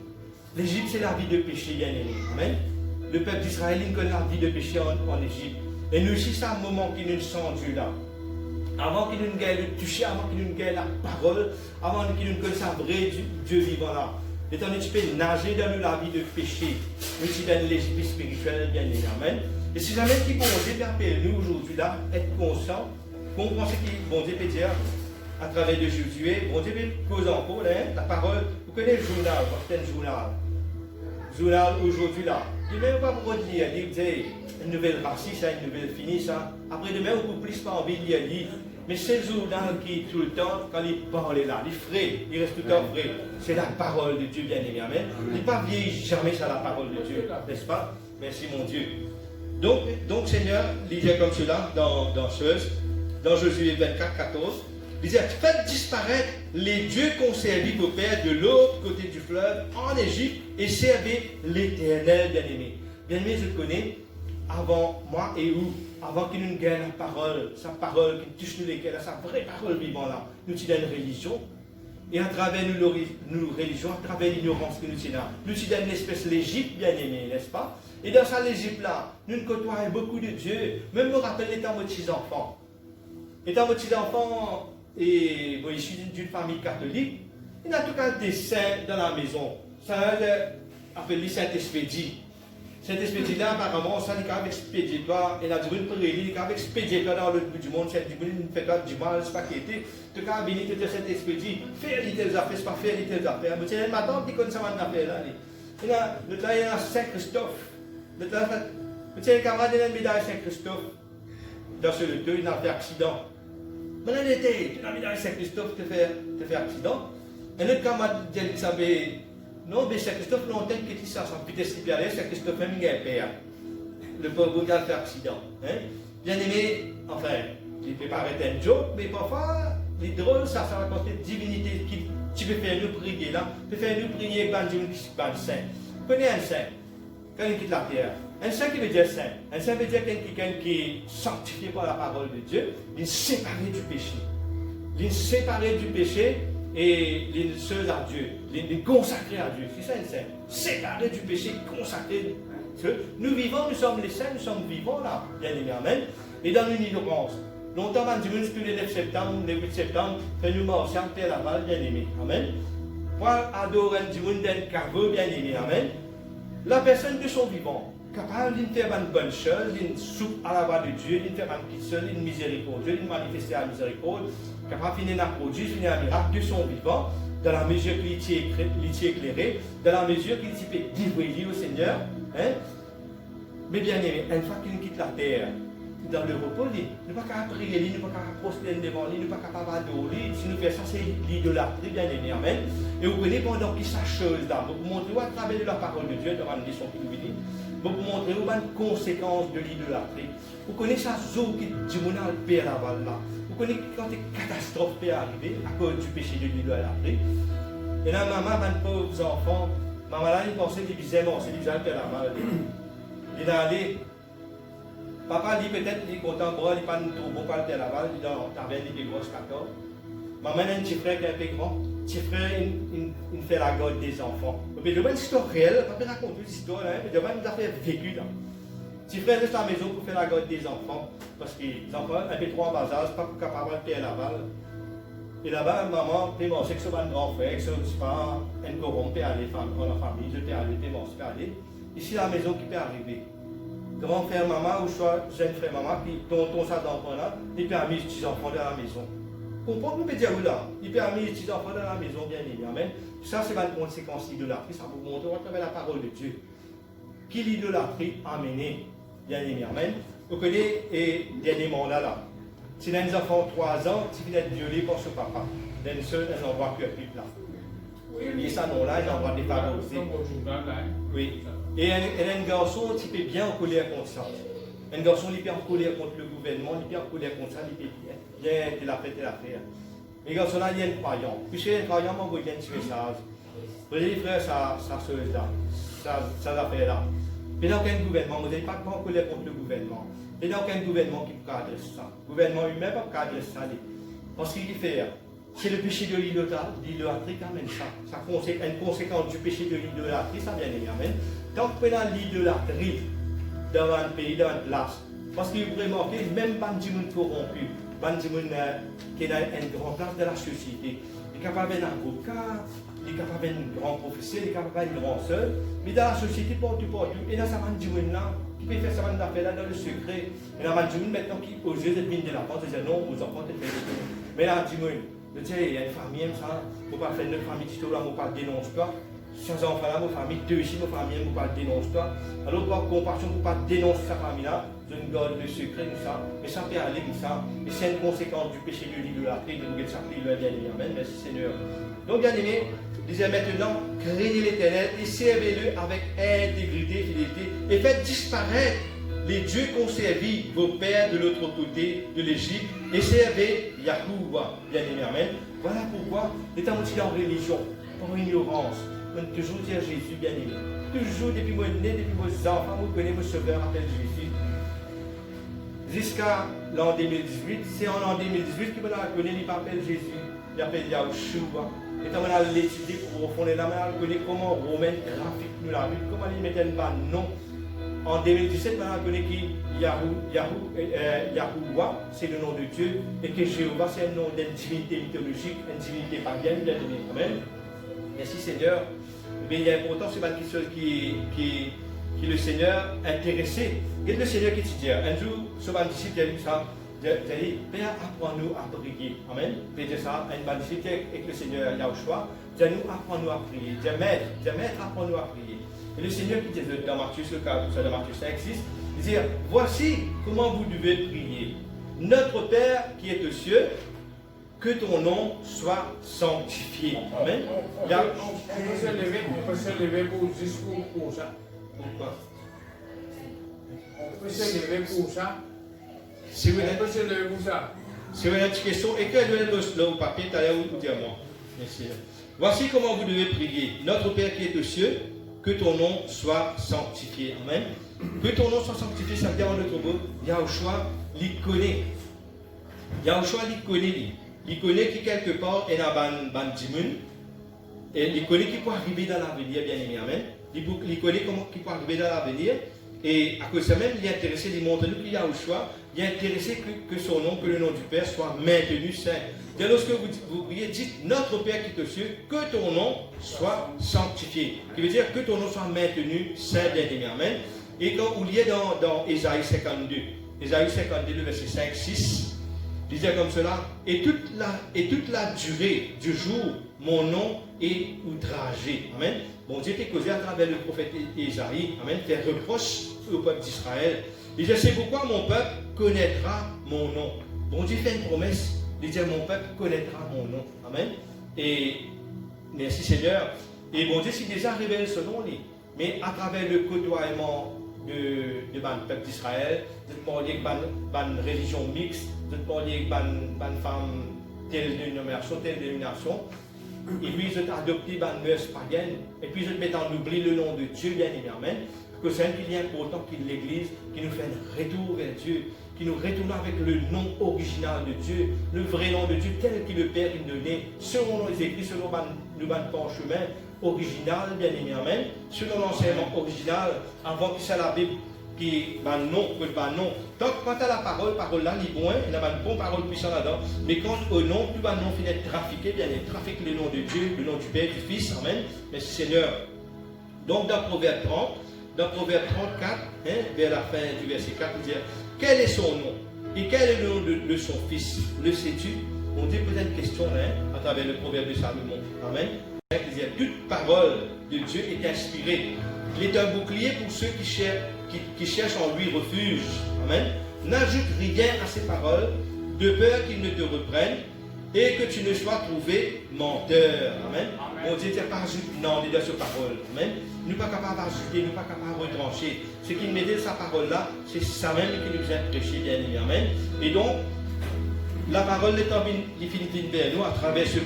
L'Égypte, c'est la vie de péché, bien aimé. Amen. Le peuple d'Israël, il connaît la vie de péché en Égypte. Et nous aussi, c'est un moment qui nous sent Dieu là. Avant qu'il nous gagne le toucher, avant qu'il nous gagne la parole, avant qu'il nous connaisse un vrai Dieu vivant là. Et tandis que tu peux nager dans la vie de péché, nous aussi dans l'esprit spirituel, bien aimé. Amen. Et si jamais qui bon Dieu t'appelle nous aujourd'hui là, être conscient, comprendre ce qui bon Dieu peut dire à travers de Josué, bon Dieu peut causer encore, hein, la parole. Vous connaissez le journal, c'est un journal. Journal aujourd'hui là. Demain, on va vous redire, dire une nouvelle raciste, une nouvelle finie, ça. Après demain, on ne peut plus pas envie de lire. Mais c'est le journal qui, tout le temps, quand il parle là, il est frais, il reste tout le temps frais. C'est la parole de Dieu, bien aimé. Amen. Il n'est pas vieilli jamais sur la parole de Dieu, n'est-ce pas? Merci, mon Dieu. Donc Seigneur, lisez comme cela dans Josué 24, 14. Il disait, faites disparaître les dieux qu'ont servi vos pères de l'autre côté du fleuve, en Égypte, et servez l'Éternel, bien-aimé. Bien-aimé, je le connais, avant moi et vous, avant qu'il nous gagne la parole, sa parole qui touche nous lesquels, sa vraie parole vivant là, nous tient une religion, et à travers nous religions, à travers l'ignorance que nous tient là, nous tient une espèce l'Égypte, bien-aimé, n'est-ce pas? Et dans ça, l'Égypte là, nous côtoyons beaucoup de dieux, même me rappelle étant votre petits enfants. Étant votre petits enfants, et bon, je suis d'une famille catholique, il y a en tout cas des saints dans la maison. Ça appelé Saint-Expédie. Cet expédie-là, apparemment, ça n'est qu'avec expédie-toi, et la durée pour il qu'avec expédie-toi dans l'autre bout du monde, c'est du monde, fait toi du mal, c'est pas qui était. Tu as béni de cet expédie, faire les telles affaires, c'est pas faire les telles affaires. Mais c'est ma tante qui connaît ça, ma affaire là. Il y a Saint-Christophe. Mais c'est un camarade de la médaille Saint-Christophe. Dans ce lieu, il a fait accident. Mais là, il était, tu as médaille Saint-Christophe, te fait accident. Et notre camarade dit, il savait. Non, mais Saint-Christophe, longtemps qu'il était ça, sans vitesse qui allait, Saint-Christophe même il a père. Le pauvre gars fait accident. Hein? Bien aimé, enfin, il peut paraître un joke, mais parfois, les drôles, ça raconte une divinité qui tu peux faire nous prier là, tu peux faire nous prier avec un saint. Vous connaissez un saint, quand il quitte la terre. Un saint qui veut dire saint. Un saint veut dire quelqu'un qui est sanctifié par la parole de Dieu, il est séparé du péché. Il est séparé du péché. Et les seuls à Dieu, les consacrés à Dieu, c'est ça une saint. Séparés du péché, consacrés. Nous vivons, nous sommes les saints, nous sommes vivants là, bien aimé, amen. Et dans une ignorance. Longtemps, on dit que le 9 septembre, le 8 septembre, fait nous marcher en terre la balle, bien aimé, amen. Pour adorer un dimanche d'un carreau, bien aimé, amen. La personne de son vivant, capable de faire une bonne chose, d'une soupe à la voix de Dieu, d'une faire une petite chose, d'une miséricorde, d'une manifester la miséricorde, capable de finir un produit, finir un miracle de son vivant, dans la mesure qu'il est éclairé, dans la mesure qu'il peut dévoiler au Seigneur. Hein? Mais bien aimé, une fois qu'il quitte la terre, dans le repos, il n'est pas capable de prier, il n'est pas capable de prosterner devant lui, il n'est pas capable d'adorer. Si nous faisons ça, c'est l'idolâtrie, bien aimé, amen. Et vous voyez, pendant qu'il sa chose là, vous montrez à travers de la parole de Dieu, devant une leçon qui nous dit, vous montrez une conséquence de l'idolâtrie. Vous connaissez ça, qui dit mon père la balle là. Vous connaissez quand une catastrophe peut arriver à cause du péché de l'idolâtrie. Et là, maman, mes pauvres enfants, maman là, il pensait qu'il disait, bon, c'est déjà le père la balle. Il est allé. Papa dit peut-être qu'il est content, il n'est pas trop bon pour le père la balle, il est dans la taverne, il est gros, d'accord. Maman a un petit frère qui est un peu grand. Petit frère, il fait la garde des enfants. Mais je vais une histoire réelle, je ne vais pas raconter l'histoire, mais je vais une affaire vécue là. Petit frère reste à la maison pour faire la garde des enfants, parce que les enfants un peu trop en bas âge, pas capable de faire la balle. Et là-bas, maman, tu sais que c'est un grand frère, que c'est pas un corrompu à aller dans la famille, je t'ai allé, tu peux aller. Ici, la maison qui peut arriver. Comment faire maman ou soit jeune frère maman qui ton ça d'enfant là, il peut amener les petits enfants dans la maison. Comprends vous peut dire là, il peut amener les petits enfants dans la maison, bien aimé, amen. Ça c'est une conséquence de l'idolâtrie, ça vous montre à travers la parole de Dieu. Qui l'idolâtrie a mené, bien aimé, amen. Vous connaissez, et dernièrement là. Si les enfants de 3 ans, il vient être violé par son papa. D'un seul, un endroit que plus là. Et ça non là, un endroit défavorisé. Oui. Et un garçon, il peut bien en colère contre ça. Un garçon, il peut en colère contre le gouvernement, il peut en colère contre ça, il peut bien de la fête et la faire. Mais garçon là, il y a un croyant. Puis chez un croyant, on va dire un petit message. Vous voyez, frère, ça se là, ça affaire là. Mais dans aucun gouvernement, vous n'avez pas en colère contre le gouvernement. Et dans aucun gouvernement qui peut adresser ça. Le gouvernement lui-même ne peut pas adresser ça. Parce qu'il fait, c'est le péché de l'idolâtrie qui amène ça. Ça une conséquence du péché de l'idolâtrie, ça vient amène. Tant que vous avez l'idolâtrie dans un pays, dans une place, parce que vous remarquez, même les gens corrompus, les gens qui ont une grande place de la société, il est capable d'être un avocat, il est capable d'être un grand professeur, il est capable d'être une grande sœur, mais dans la société, partout, et dans ça, les gens là, qui peut faire ça affaire là dans le secret, et dans les gens maintenant qui osent être venus de la porte, ils disent non, aux enfants, tu fais des choses. Mais là, les gens, il y a une famille, ça, il ne faut pas faire une famille, il ne faut pas dénoncer pas. Ces enfants-là, ma famille, deux ici, ma famille, il ne faut pas dénoncer pas. Alors, par compassion, il ne faut pas dénoncer sa famille-là, je ne garde le secret, ça. Mais ça peut aller comme ça. Et c'est une conséquence du péché de l'idolâtrie, de nous s'appeler le bien aimé. Amen. Merci Seigneur. Donc, bien aimé, disait maintenant, craignez l'Éternel et servez-le avec intégrité, fidélité, et faites disparaître les dieux qu'ont servi vos pères de l'autre côté de l'Égypte, et servez Yahuwah, bien aimé. Amen. Voilà pourquoi, étant aussi en religion, par ignorance, on toujours dire Jésus, bien aimé. Toujours, depuis moi né, depuis vos enfants, vous connaissez vos sauveurs, appelle Jésus. Jusqu'à l'an 2018, c'est en l'an 2018 qu'il m'a connu, il m'appelle Jésus, il appelle Yahushua. Et quand on a l'étudié pour refonder là, on a connu comment Romain graphique nous l'a vu, comment il mettait un nom. En 2017, on a connu qui Yahuwah, c'est le nom de Dieu, et que Jéhovah, c'est un nom d'une divinité mythologique, une divinité païenne, bien aimé. Amen. Merci Seigneur. Mais il est important, c'est pas quelque chose qui qui le Seigneur intéressé. Et le Seigneur qui te dit, un jour, ce bon disciple a dit ça, il a dit, Père, apprends-nous à prier. Amen. Il dit ça, un bon disciple avec le Seigneur Yahushua, il dit, nous, apprends-nous à prier. Il dit, Maître, apprends-nous à prier. Et le Seigneur qui dit dans Matthieu, dans Matthieu 5, 6, il dit, voici comment vous devez prier. Notre Père qui est aux cieux, que ton nom soit sanctifié. Amen. On peut se lever pour discours pour ça. Pourquoi? On peut se lever pour ça. Si vous On peut se lever pour ça. Si vous avez une question, écrivez-le au papier, tout à l'heure, ou dire moi. Merci. Voici comment vous devez prier. Notre Père qui est aux cieux, que ton nom soit sanctifié. Amen. Que ton nom soit sanctifié, ça veut dire en notre mot, Yahushua l'y connaît. Yahushua l'y connaît. Il connaît qui quelque part est dans ban dimun. Et il connaît qui peut arriver dans l'avenir, bien aimé. Amen. Il connaît comment qui peut arriver dans l'avenir. Et à cause de ça même, il est intéressé, il montre nous qu'il y a Yahushua, il est intéressé que son nom, que le nom du Père soit maintenu saint. Et lorsque vous priez, dites notre Père qui est aux cieux, que ton nom soit sanctifié. Qui veut dire que ton nom soit maintenu saint, bien aimé. Amen. Et quand vous liez dans Ésaïe 52, Ésaïe 52, le verset 5, 6, il disait comme cela, et toute la durée du jour, mon nom est outragé. Amen. Bon Dieu qui causé à travers le prophète Ésaïe, amen, fait reproche au peuple d'Israël. Il dit, c'est pourquoi mon peuple connaîtra mon nom. Bon Dieu fait une promesse, il dit, mon peuple connaîtra mon nom. Amen. Et merci Seigneur. Et bon Dieu, c'est déjà révélé ce nom, mais à travers le côtoiement de peuple d'Israël, de parler avec une religion mixte, de parler avec une femme telle dénomination, et puis ils ont adopté une mœurs païenne, et puis ils mettent en oubli le nom de Dieu, bien évidemment. Amen. Que c'est un qu'il y a important qu'il l'Église, qui nous fait un retour vers Dieu, qui nous retourne avec le nom original de Dieu, le vrai nom de Dieu, tel que le Père nous donnait, selon nos écrits, selon nos parchemins original, bien aimé, amen, selon l'enseignement original, avant que ça la Bible, qui non, non. Donc, quant à la parole là, il est bon, il y a une bonne parole puissante là-dedans, mais quand au nom, tout va non finir trafiquer, bien aimé, trafique le nom de Dieu, le nom du Père, du Fils, amen, merci Seigneur. Donc, dans Proverbe 30, dans Proverbe 34, vers la fin du verset 4, il dit, quel est son nom et quel est le nom de son fils? Le sais-tu? On dit peut-être une question à travers le Proverbe de Salomon. Amen. Il dit, toute parole de Dieu est inspirée. Il est un bouclier pour ceux qui cherchent en lui refuge. Amen. N'ajoute rien à ces paroles, de peur qu'ils ne te reprennent et que tu ne sois trouvé menteur. Amen. Bon Dieu, tu n'as pas ajouté non dans ces paroles. Amen. Nous ne sommes pas capables d'ajouter, nous ne sommes pas capables de retrancher. Ce qui met dans sa parole-là, c'est ça même qui nous a prêché, bien aimé. Amen. Et donc, la parole est définitive vers nous à travers ce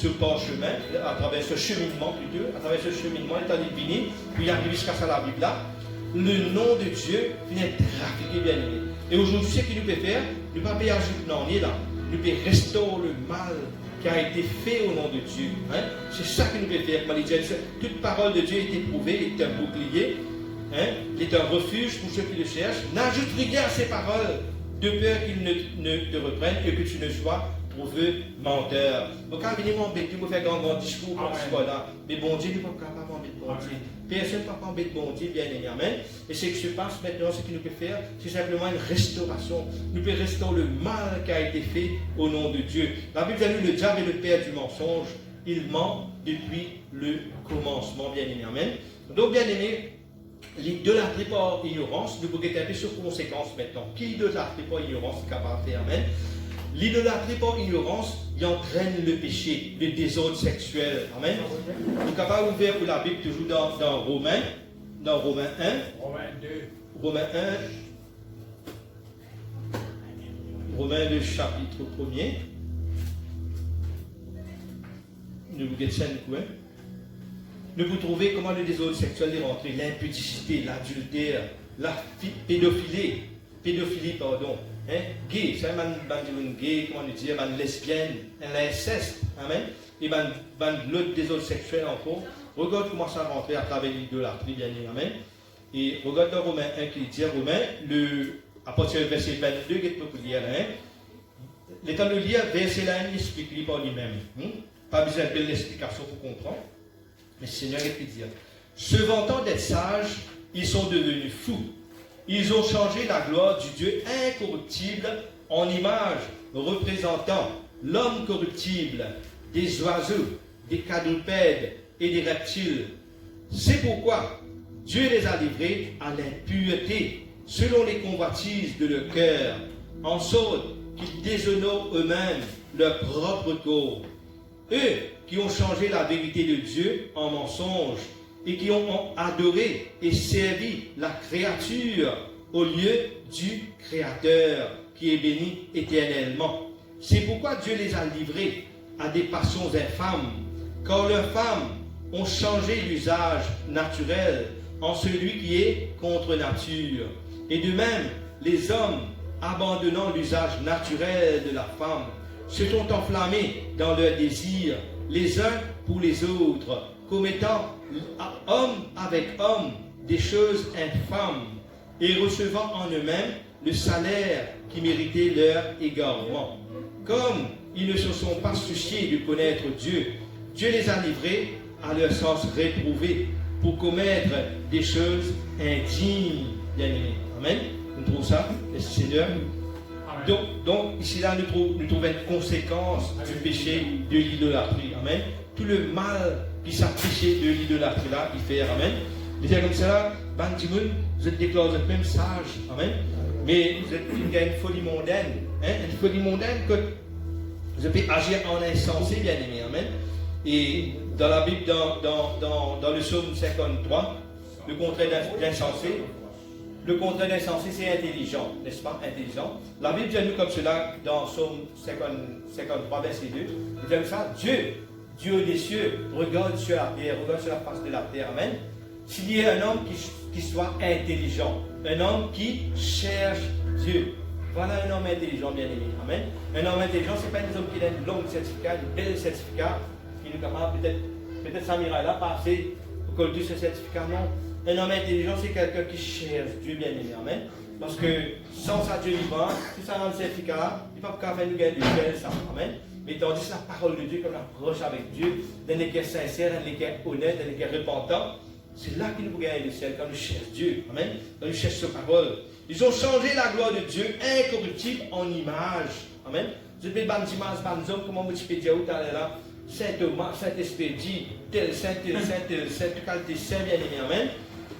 parchemin, à travers ce cheminement plutôt, à travers ce cheminement étant divini, puis il arrive jusqu'à ça la Bible là. Le nom de Dieu vient trafiquer, bien aimé. Et aujourd'hui, ce qu'il nous peut faire, nous ne pouvons pas ajouter non, on est là. Nous pouvons restaurer le mal qui a été fait au nom de Dieu. Hein? C'est ça que nous pouvons faire. Toute parole de Dieu est éprouvée, est un bouclier, il est un refuge pour ceux qui le cherchent. N'ajoute rien à ces paroles, de peur qu'ils ne te reprennent et que tu ne sois trouvé menteur. Donc, quand venez m'embêter, vous faites un grand discours comme ce là. Mais bon Dieu n'est pas capable d'embêter bon Dieu. Personne ne peut pas embêter bon Dieu, bien aimé. Amen. Et ce qui se passe maintenant, ce qu'il nous peut faire, c'est simplement une restauration. Nous pouvons restaurer le mal qui a été fait au nom de Dieu. La Bible dit le diable est le père du mensonge. Il ment depuis le commencement, bien aimé. Amen. Donc, bien aimé, l'idolâtrie par ignorance, nous pouvons regarder sur conséquences maintenant. Qui idolâtrie par ignorance est capable de faire? Amen. L'idolâtrie par ignorance, il entraîne le péché, le désordre sexuel. Amen. Nous sommes capables d'ouvrir pour la Bible toujours dans Romains 1. Romains 2. Romains 1. Romains le chapitre 1er. Nous vous dites ça du coup. Nous vous trouvez comment le désordre sexuel est rentré, l'impudicité, l'adultère, la pédophilie, pardon. Gay, c'est un gay, comment on dit, un lesbienne, l'inceste, amen. Et l'autre désordre sexuel encore. Regarde comment ça rentre à travers l'idolâtrie, bien aimé, amen. Et regarde dans Romains 1 qui dit, à partir du verset 22, qui est populaire, l'état de lire, verset là, il explique par lui-même. Pas besoin de l'explication pour comprendre. Mais le Seigneur est dit, se vantant d'être sage ils sont devenus fous. Ils ont changé la gloire du Dieu incorruptible en image représentant l'homme corruptible, des oiseaux, des quadrupèdes et des reptiles. C'est pourquoi Dieu les a livrés à l'impureté selon les convoitises de leur cœur, en sorte qu'ils déshonorent eux-mêmes leur propre corps. Eux qui ont changé la vérité de Dieu en mensonge et qui ont adoré et servi la créature au lieu du Créateur qui est béni éternellement. C'est pourquoi Dieu les a livrés à des passions infâmes, car leurs femmes ont changé l'usage naturel en celui qui est contre nature. Et de même, les hommes, abandonnant l'usage naturel de la femme, se sont enflammés dans leurs désirs, les uns pour les autres, commettant homme avec homme des choses infâmes, et recevant en eux-mêmes le salaire qui méritait leur égarement. Comme ils ne se sont pas souciés de connaître Dieu, Dieu les a livrés à leur sens réprouvé pour commettre des choses indignes, bien-aimés. Amen. Nous trouvons ça, merci Seigneur. Donc ici là, nous trouvons une conséquence du péché de l'idolâtrie. Amen. Tout le mal qui s'affiche de l'idolâtrie là, il fait. Amen. Il dit comme ça, Bandimoun, vous êtes déclaré même sage. Amen. Mais vous êtes une folie mondaine. Hein? Une folie mondaine que vous pouvez agir en insensé, bien aimé. Amen. Et dans la Bible, dans le psaume 53, le contraire d'insensé, c'est intelligent, n'est-ce pas? Intelligent. La Bible dit à nous comme cela dans psaume 53, verset 2. Il dit comme ça, Dieu des cieux, regarde sur la terre, regarde sur la face de la terre. Amen. S'il y a un homme qui soit intelligent, un homme qui cherche Dieu. Voilà un homme intelligent, bien aimé. Amen. Un homme intelligent, ce n'est pas un homme qui a une longue certificat, une belle certificat, qui nous capable peut-être Samira là, passer pour collecter ce certificat. Non. Un homme intelligent, c'est quelqu'un qui cherche Dieu, bien aimé. Amen. Parce que sans ça, Dieu vivant, tout ça dans le certificat, il ne peut pas faire nous gagner du ciel, ça. Amen. Mais tandis que la parole de Dieu, qu'on approche avec Dieu, d'un cœur sincère, d'un cœur honnête, d'un cœur repentant, c'est là qu'il nous gagne le ciel, quand nous cherchons Dieu. Amen. Quand nous cherchons sa parole. Ils ont changé la gloire de Dieu incorruptible en image. Amen. Je vais ban dimanche, ban homme, comment vous pouvez dire où tu es là? Saint Thomas, Saint Expédie, tel saint, qualité saint, bien aimé. Amen.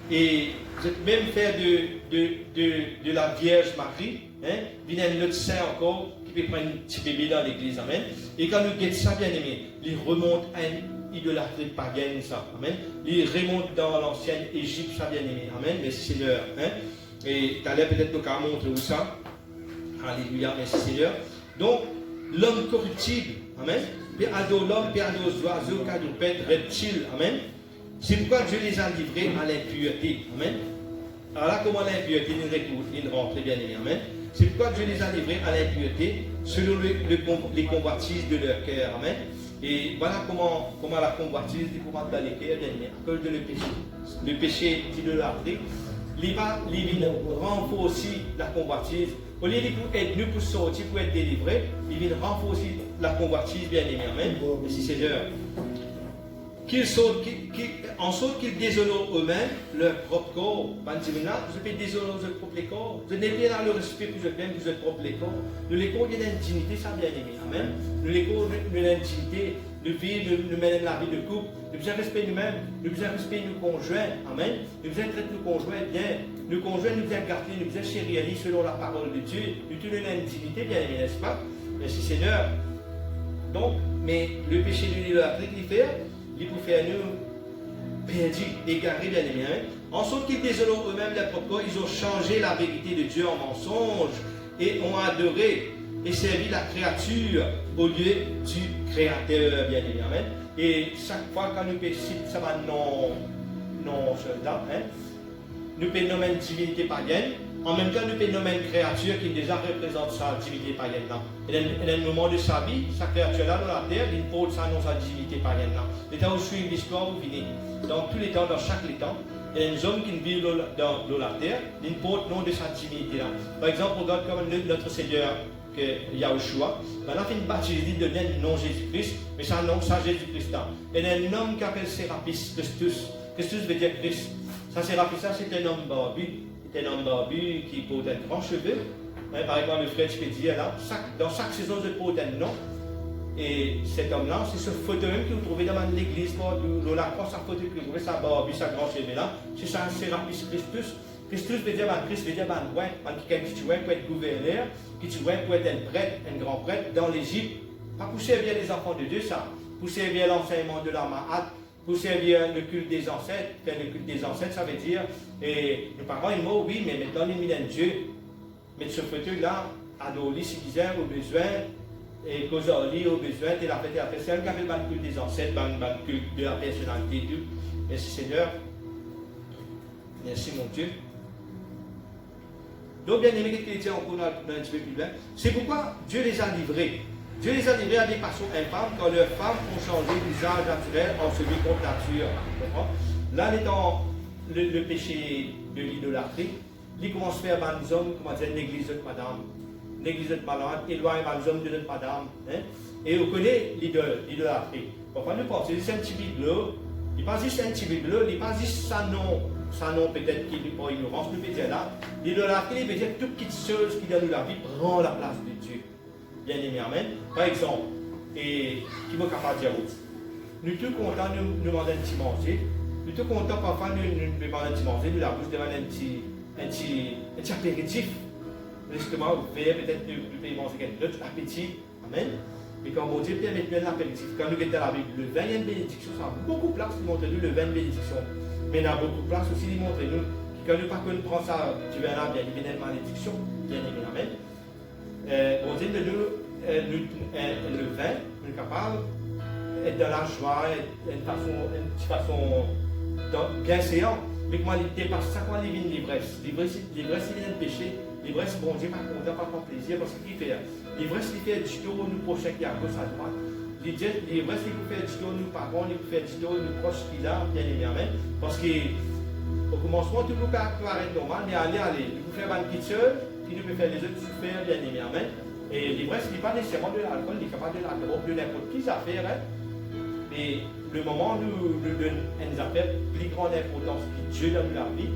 Et vous êtes même fait de la Vierge Marie. Hein? Il y a un autre saint encore qui peut prendre un petit bébé dans l'église. Amen. Et quand nous guettons ça, bien aimé, il remonte à une idolâtrie païenne, ça. Amen. Il remonte dans l'ancienne Égypte, ça, bien aimé. Amen. Merci Seigneur. Hein? Et tout à l'heure, peut-être nous allons montrer où ça. Alléluia, merci Seigneur. Donc, l'homme corruptible, amen. Puis adore l'homme, puis adore les oiseaux, quadrupèdes, reptiles, amen. C'est pourquoi Dieu les a livrés à l'impureté, amen. Alors là, comment l'impureté il rentre, bien aimé, amen. C'est pourquoi Dieu les a livrés à l'impureté selon les convoitises de leur cœur, amen. Et voilà comment la convoitise du commande dans les cœurs, bien aimé, à cause de le péché d'idolâtrie. Il renforcer la convoitise. Au lieu de être nous pour sortir, pour être délivrés, il vient renforcer la convoitise, bien aimé. Amen. Merci Seigneur. En sorte qu'ils déshonorent eux-mêmes leur propre corps. Vous pouvez déshonorer votre propre corps. Vous n'êtes pas dans le respect pour vous-même, pour votre propre corps. Nous les corps, il y a une dignité, ça bien aimé. Amen. Nous les corps, nous avons une dignité. Nous vivons, nous menons la vie de couple. Nous devons respecter nous-mêmes. Nous devons respecter nos conjoints. Amen. Nous devons traiter nos conjoints bien. Nos conjoints, nous devons garder, nous devons chérir selon la parole de Dieu. Nous devons une dignité, bien aimé, n'est-ce pas? Merci Seigneur. Donc, mais le péché de l'idolâtrie qu'il fait, il peut faire nous perdus, égarés, bien aimé. Hein? En sorte qu'ils déshonorent eux-mêmes leur propre corps, ils ont changé la vérité de Dieu en mensonge et ont adoré et servi la créature au lieu du Créateur, bien aimé. Amen. Et chaque fois quand nous péchons, ça va non soldat, hein? Nous pouvons nommer une divinité païenne, en même temps nous pouvons nommer une créature qui déjà représente sa divinité païenne. Et dans le moment de sa vie, sa créature-là dans la terre, il porte sa non sa divinité païenne. Les temps où je suis l'histoire, vous venez. Dans tous les temps, dans chaque temps, il y a un homme qui vit dans la terre, il porte le nom de sa divinité. Par exemple, on regarde comme notre Seigneur, que Yahushua, maintenant il fait une baptise, il donne le nom Jésus-Christ, mais c'est un nom, ça Jésus-Christ. Il y a un homme qui appelle Sérapis, Christus. Christus veut dire Christ. Ça, Sérapis, ça, c'est un homme barbu. C'est un homme barbu qui porte un grand cheveu. Hein, par exemple, le French qui dit là, dans chaque saison, je porte un nom. Et cet homme-là, c'est ce fauteuil que vous trouvez dans l'église, dans la croix, sa fauteuil que vous trouvez, sa barbe, sa grand cheveux là. C'est ça, Sérapis Christus. Christus veut dire, Christ veut dire, quelqu'un qui pour être gouverneur, qui pour être un prêtre, un grand prêtre dans l'Égypte. Pas pour servir les enfants de Dieu, ça. Pour servir l'enseignement de la Ma'at, pour servir le culte des ancêtres. Le culte des ancêtres, ça veut dire, et nos parents, ils m'ont, oui, mais maintenant, ils m'ont Dieu. Mais ce fauteuil-là, adoré, si disait, au besoin, et causali, au besoin, et la fête, c'est un qui avait le culte des ancêtres, le culte de la personnalité, Dieu. Merci Seigneur. Merci mon Dieu. Donc, bien aimé, qui était encore dans un petit peu plus loin, c'est pourquoi Dieu les a livrés. Dieu les a livrés à des passions infâmes quand leurs femmes ont changé l'usage naturel en celui contre nature. Là, étant le péché de l'idolâtrie, il commence à faire des hommes, comment dire, l'église de madame. L'église de madame, éloigne des hommes de notre madame. Hein? Et on connaît l'idolâtrie. Pourquoi nous pensons, c'est un petit bibelot, il pense juste un petit bibelot, il pense juste sa nom peut-être qui est pour ignorance, nous peut dire là, l'idolâtrie, il veut dire toute petite chose qui dans la vie prend la place de Dieu. Bien aimé, amen. Par exemple, et qui m'a capable de dire, nous tous contents, nous demandons un petit manger, nous tous contents, parfois nous demandons un petit manger, nous la bouche demande un petit apéritif, justement, ouvert, peut-être nous pouvons manger quelque chose, appétit, amen. Et quand mon Dieu permet de l'apéritif, quand nous mettons la Bible, le vin, il y a une bénédiction, ça a beaucoup de place, il montre nous le vin de bénédiction. Mais il y a beaucoup de place aussi, il montre nous, quand nous pas que nous prenons ça, tu verras bien, il y a une malédiction, bien aimé, amen. On dit de nous, le vin, nous sommes capables d'être dans la joie, d'une façon bien séant. Mais comment il dépasse ça, quand il vient de l'ivresse. L'ivresse, il vient de péché. L'ivresse, bon Dieu, pas content, pas prendre plaisir, parce qu'il fait. L'ivresse, il fait du tout, nous prochains qui est à gauche, à droite. L'ivresse, il peut faire du tout, nous parents, il peut faire du tout, nous proches qui là, bien aimé, amen. Parce qu'au commencement, tout le monde peut être normal, mais allez, il peut faire une petite chose, puis il peut faire les autres souffrir, bien aimé, amen. Et l'ivresse, il n'est pas nécessairement de l'alcool, il est capable de la drogue, de n'importe qui affaire. Hein. Mais le moment où nous donnons une affaire plus grande importance que Dieu dans la vie,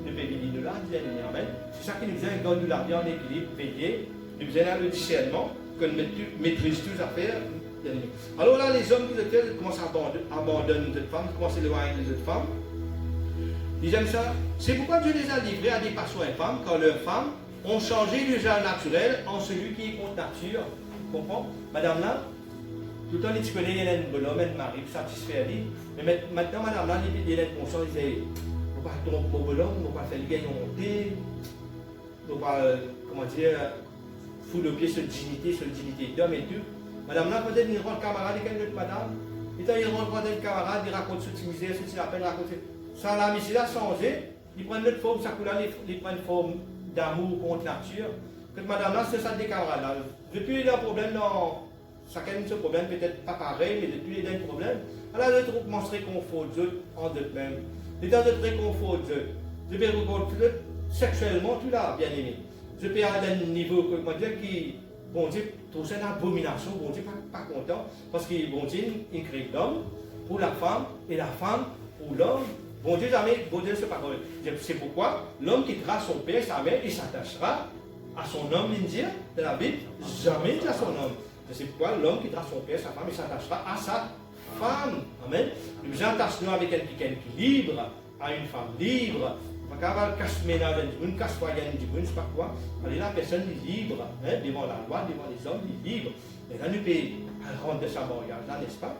nous pouvons de là, bien aimé, amen. C'est ça qui nous dit, quand nous la vie en équilibre, veiller, nous avons le discernement, que nous maîtrisons toutes les affaires. Alors là, les hommes qui commencent à abandonner les autres femmes, commencent à éloigner les autres femmes. Ils aiment ça. C'est pourquoi Dieu les a livrés à des passions infâmes quand leurs femmes ont changé l'usage naturel en celui qui est contre nature. Vous comprenez? Madame là, tout le temps, tu connais, il y a un bonhomme, un mari, satisfait à lui. Mais maintenant, madame là, il y a une conscience, il dit, on ne va pas tromper mon bonhomme, on ne va pas faire le gagner monter, on ne va pas, comment dire, foutre le pied sur la dignité d'homme et tout. Madame là, peut-être, il rentre camarade avec une autre madame. Et quand il rentre un camarade, il raconte ce qu'il misère, ce qu'il appelle, raconter. Ça, la mission a changé, il prend une autre forme, ça coule là, il prend une forme d'amour contre nature. Que madame là, c'est ça des camarades là. Depuis il y a un problème dans. Chacun de ce problème peut-être pas pareil, mais depuis il y a un problème. Alors les autres commencent à se réconforter en eux-mêmes. Les gens se réconfortent. Je vais rencontrer sexuellement tout là, bien aimé. Je peux aller à un niveau, comment dire, qui, bon Dieu, trouve ça une abomination, bon Dieu, pas content, parce que bon Dieu, il crée l'homme pour la femme et la femme pour l'homme. Bon Dieu, jamais, bon Dieu, c'est pas vrai. C'est pourquoi l'homme quittera son père, sa mère, et s'attachera à son homme, il dit, de la Bible, jamais à son homme. C'est pourquoi l'homme quittera son père, sa femme, et s'attachera à sa femme. Amen. Nous attachons avec quelqu'un qui est libre, à une femme libre. Quand on casse ménage, on casse foyer, on ne sait pas quoi. Alors la personne est libre, hein, devant la loi, devant les hommes, il est libre. Et là, nous pouvons rendre de sa mariage, là, n'est-ce pas?